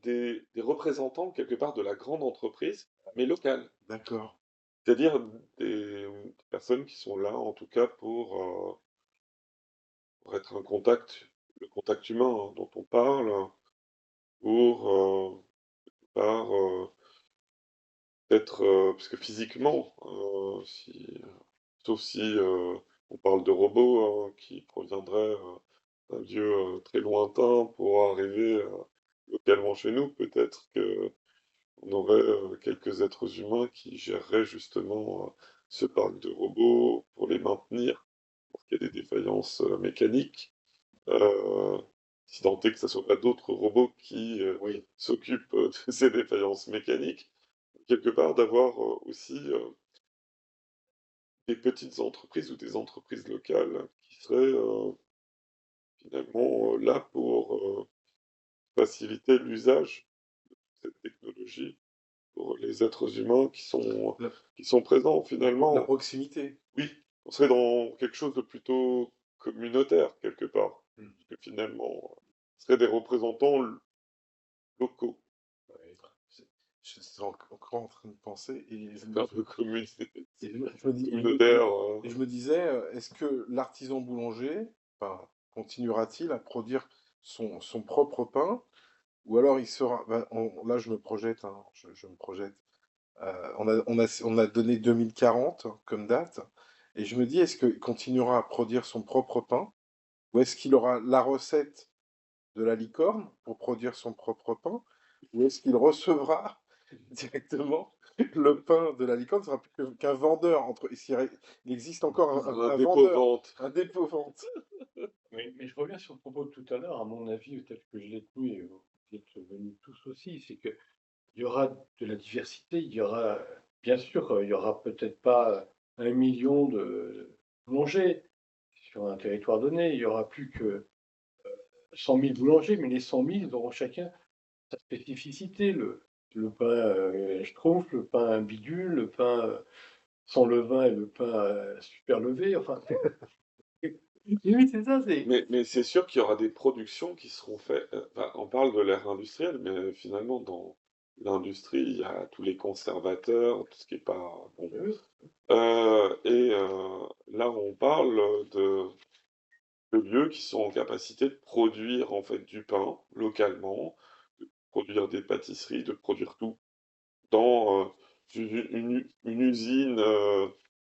des représentants quelque part de la grande entreprise, mais locale. D'accord. C'est-à-dire des personnes qui sont là, en tout cas, pour être un contact, le contact humain dont on parle, pour par peut-être, parce que physiquement, sauf si on parle de robots qui proviendraient d'un lieu très lointain pour arriver localement chez nous, peut-être que on aurait quelques êtres humains qui géreraient justement ce parc de robots pour les maintenir, pour qu'il y ait des défaillances mécaniques. Euh, Si tant est que ce soit pas d'autres robots qui oui. s'occupent de ces défaillances mécaniques, quelque part d'avoir aussi des petites entreprises ou des entreprises locales qui seraient finalement là pour faciliter l'usage de cette technologie pour les êtres humains La, qui sont présents la finalement. proximité. Oui, on serait dans quelque chose de plutôt communautaire quelque part, Mm. parce que finalement, ce seraient des représentants locaux. Ouais. C'est- Je suis encore en train de penser et C'est un peu et communautaire. je me disais, est-ce que l'artisan boulanger, enfin, continuera-t-il à produire son propre pain ou alors il sera, ben, là je me projette, hein, je me projette. On a donné 2040 comme date et je me dis, est-ce qu'il continuera à produire son propre pain ou est-ce qu'il aura la recette de la licorne pour produire son propre pain ou est-ce qu'il recevra directement le pain de la licorne? Ce sera plus qu'un vendeur il existe encore Un un vendeur, dépôt-vente. un dépôt-vente. Mais je reviens sur le propos de tout à l'heure, à mon avis, tel que je l'ai tenu, et vous êtes venus tous aussi, c'est qu'il y aura de la diversité, il y aura, bien sûr, il y aura peut-être pas 1 million de boulangers sur un territoire donné, il y aura plus que 100 000 boulangers, mais les 100 000 ils auront chacun sa spécificité, le pain schtroumpf, le pain bidule, le pain sans levain et le pain super levé, enfin, oui, c'est ça, c'est... Mais c'est sûr qu'il y aura des productions qui seront faites. Enfin, on parle de l'ère industrielle, mais finalement, dans l'industrie, il y a tous les conservateurs, tout ce qui est pas bon. Là, on parle de lieux qui sont en capacité de produire en fait du pain localement, de produire des pâtisseries, de produire tout dans une usine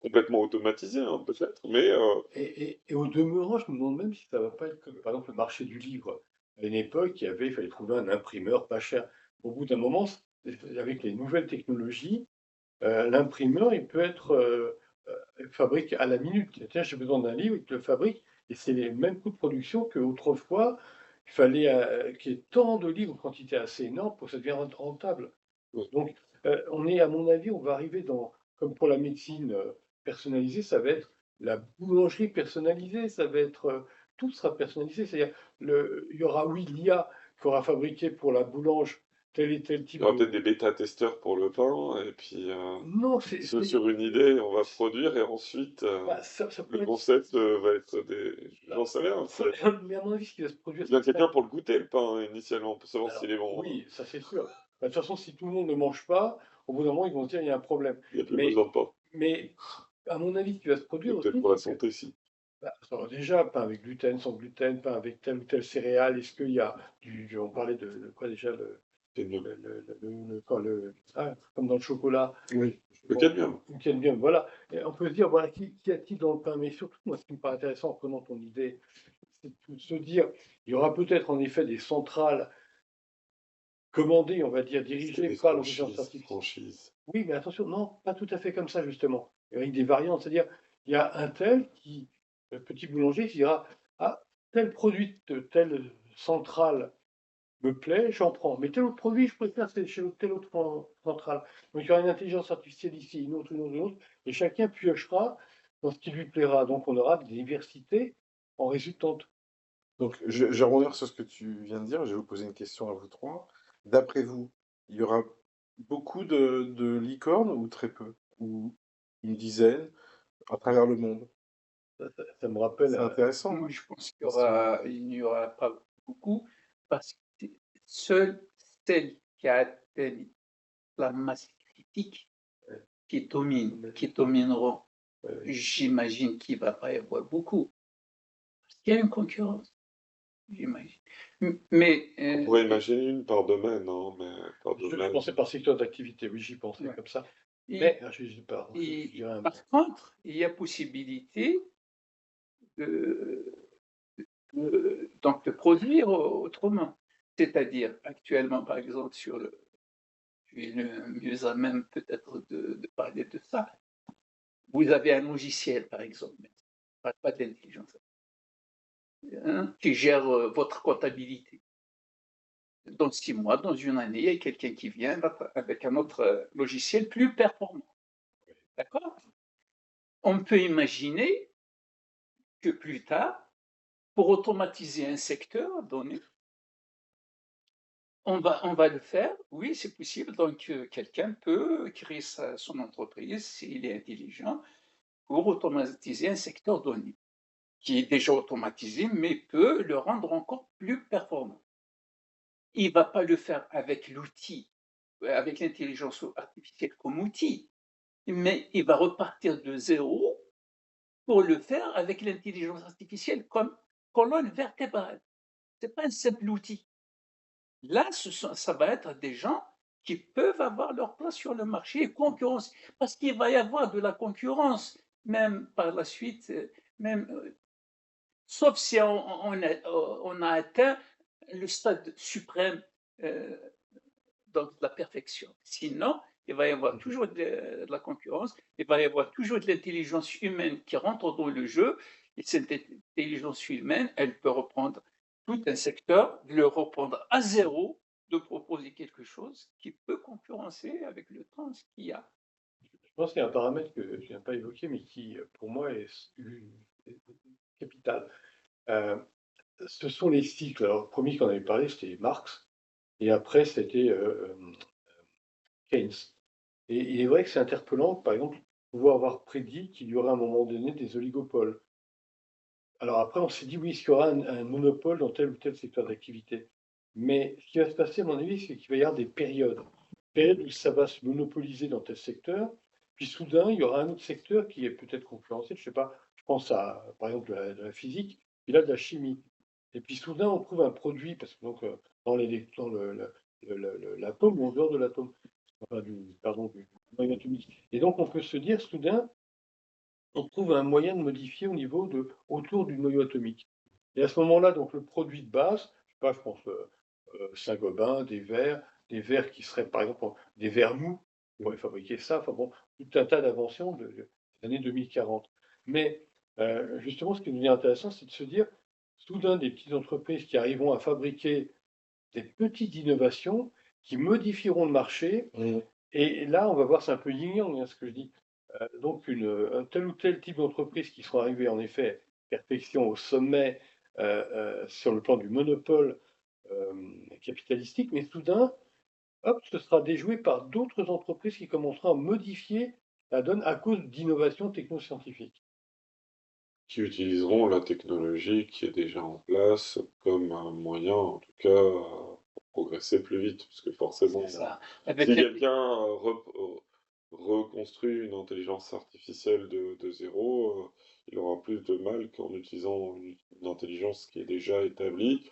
complètement automatisée, hein, peut-être, mais Et au demeurant, je me demande même si ça va pas être comme, par exemple, le marché du livre. À une époque, il fallait trouver un imprimeur pas cher. Au bout d'un moment, avec les nouvelles technologies, l'imprimeur, il peut être fabrique à la minute. Tiens, j'ai besoin d'un livre, il te le fabrique, et c'est les mêmes coûts de production qu'autrefois, il fallait qu'il y ait tant de livres en quantité assez énorme pour que ça devienne rentable. ouais. Donc, on est, à mon avis, on va arriver dans, comme pour la médecine personnalisée, ça va être la boulangerie personnalisée, ça va être, tout sera personnalisé. C'est-à-dire, il y aura, oui, l'IA qui aura fabriqué pour la boulange tel et tel Il y type aura de... peut-être des bêta-testeurs pour le pain, et puis Non, sur une idée, on va produire, et ensuite bah, ça le peut être... concept va être des... J'en sais rien. Mais à mon avis, ce qui va se produire, Il y a c'est quelqu'un pour le goûter, le pain, initialement, pour savoir alors, s'il est bon. oui, ça c'est sûr. Bah, de toute façon, si tout le monde ne mange pas, au bout d'un moment, ils vont se dire il y a un problème. Il n'y a plus Mais, besoin de pain. mais à mon avis, ce qui va se Et produire peut-être aussi, pour la c'est que santé, si. bah, alors déjà, pain avec gluten, sans gluten, pain avec telle ou telle céréale, est-ce qu'il y a on parlait de quoi déjà C'est mieux. comme dans le chocolat, Oui. Le bon, cadmium. le cadmium, voilà. Et on peut se dire, voilà, qu'y a-t-il dans le pain? Mais surtout, moi, ce qui me paraît intéressant en prenant ton idée, c'est de se dire, il y aura peut-être en effet des centrales commandées, on va dire, C'est dirigées des par l'intelligence franchises. artificielle. Franchises. Oui, mais attention, non, pas tout à fait comme ça, justement. Avec des variantes, c'est-à-dire, il y a un tel qui, petit boulanger, qui dira, ah, tel produit de telle centrale me plaît, j'en prends. Mais tel autre produit, je préfère c'est chez telle autre centrale. Donc il y aura une intelligence artificielle ici, une autre, et chacun piochera dans ce qui lui plaira. Donc on aura des diversités en résultante. Donc, je vais revenir sur ce que tu viens de dire. Je vais vous poser une question à vous trois. D'après vous, il y aura beaucoup de licornes ou très peu? Ou une dizaine à travers le monde? Ça me rappelle, C'est intéressant, Moi, hein, je pense question. il n'y aura pas beaucoup parce que seule celle qui a atteint la masse critique qui domineront, j'imagine qu'il ne va pas y avoir beaucoup. Parce qu'il y a une concurrence, j'imagine. Mais On pourrait imaginer une par domaine, hein, mais par je domaine. pensais par secteur d'activité, oui, j'y pensais ouais. comme ça. Et, Mais je et dirais un mot. par contre, il y a possibilité de, donc de produire autrement. C'est-à-dire, actuellement, par exemple, je suis le mieux à même peut-être de parler de ça. Vous avez un logiciel, par exemple, je ne parle pas de l'intelligence, qui gère votre comptabilité. Dans 6 mois, dans une année, il y a quelqu'un qui vient avec un autre logiciel plus performant. D'accord? On peut imaginer que plus tard, pour automatiser un secteur donné, On va le faire, oui, c'est possible. Donc, quelqu'un peut créer son entreprise, s'il est intelligent, pour automatiser un secteur donné, qui est déjà automatisé, mais peut le rendre encore plus performant. Il ne va pas le faire avec l'outil, avec l'intelligence artificielle comme outil, mais il va repartir de zéro pour le faire avec l'intelligence artificielle comme colonne vertébrale. Ce n'est pas un simple outil. Là, ça va être des gens qui peuvent avoir leur place sur le marché et concurrence, parce qu'il va y avoir de la concurrence, même par la suite, même, sauf si on a atteint le stade suprême euh, donc de la perfection. Sinon, il va y avoir toujours de la concurrence, il va y avoir toujours de l'intelligence humaine qui rentre dans le jeu, et cette intelligence humaine, elle peut reprendre tout un secteur, le reprendre à zéro, de proposer quelque chose qui peut concurrencer avec le temps ce qu'il y a. Je pense qu'il y a un paramètre que je n'ai pas évoqué, mais qui, pour moi, est capital. Ce sont les cycles. Alors, le premier qu'on avait parlé, c'était Marx, et après, c'était Keynes. Et il est vrai que c'est interpellant, par exemple, pouvoir avoir prédit qu'il y aurait à un moment donné des oligopoles. Alors après, on s'est dit, oui, qu'il y aura un monopole dans tel ou tel secteur d'activité. Mais ce qui va se passer, à mon avis, c'est qu'il va y avoir des périodes. Périodes où ça va se monopoliser dans tel secteur, puis soudain, il y aura un autre secteur qui est peut-être concurrentiel. Je sais pas, je pense à, par exemple, de la physique, puis là, de la chimie. Et puis soudain, on trouve un produit, parce que donc, dans l'atome ou en dehors de l'atome, enfin, du noyau atomique. Et donc, on peut se dire, soudain, on trouve un moyen de modifier au niveau autour du noyau atomique. Et à ce moment-là, donc le produit de base, je sais pas, je pense Saint-Gobain, des verres qui seraient par exemple des verres mous, on pourrait fabriquer ça, enfin bon, tout un tas d'inventions des années 2040. Mais justement, ce qui devient intéressant, c'est de se dire, soudain, des petites entreprises qui arriveront à fabriquer des petites innovations qui modifieront le marché. Et là, on va voir, c'est un peu yin-yang, ce que je dis. Donc, un tel ou tel type d'entreprise qui sont arrivés en effet perfection au sommet sur le plan du monopole capitalistique, mais soudain, hop, ce sera déjoué par d'autres entreprises qui commenceront à modifier la donne à cause d'innovations technoscientifiques. Qui utiliseront la technologie qui est déjà en place comme un moyen, en tout cas, pour progresser plus vite. Parce que forcément, Ça. si Avec quelqu'un reconstruit une intelligence artificielle de zéro, il aura plus de mal qu'en utilisant une intelligence qui est déjà établie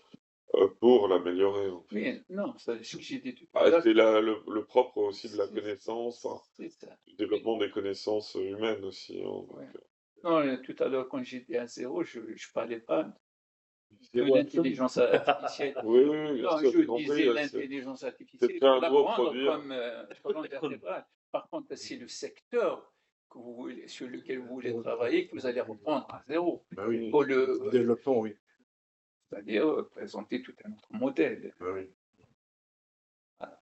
pour l'améliorer, en fait. oui, non, c'est ce que j'ai dit tout à l'heure. C'est le propre aussi de la connaissance, enfin, C'est ça. du développement des connaissances humaines aussi. Hein, donc, Ouais. Non, tout à l'heure, quand j'étais à zéro, je ne parlais pas de Zéro absolu. l'intelligence artificielle. oui, oui, bien Non, sûr, je j'ai compris. disais l'intelligence C'est artificielle, bien pour un la nouveau prendre produit. comme colonne vertébrale. Par contre, c'est le secteur sur lequel vous voulez travailler que vous allez reprendre à zéro. Bah oui, Pour le développement, oui. c'est-à-dire présenter tout un autre modèle. Bah oui. Voilà.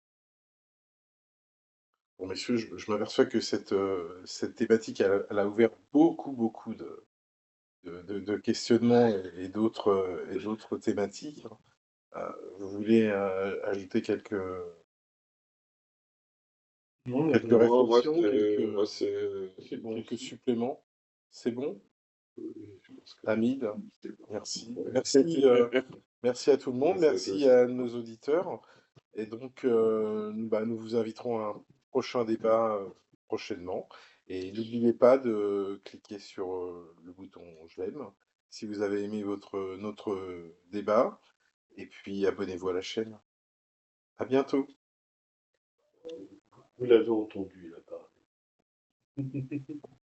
Bon, messieurs, je m'aperçois que cette thématique, elle a ouvert beaucoup de questionnements et d'autres thématiques. Vous voulez ajouter quelques Non, quelques non, réflexions, Moi, c'est bon. quelques suppléments? C'est bon? je pense que Hamid, C'est bon. merci. ouais. Merci à tout le monde, Merci à merci tous. à nos auditeurs. Et donc, nous vous inviterons à un prochain débat prochainement. Et n'oubliez pas de cliquer sur le bouton j'aime si vous avez aimé notre débat. Et puis, abonnez-vous à la chaîne. À bientôt. Vous l'avez entendu là-bas.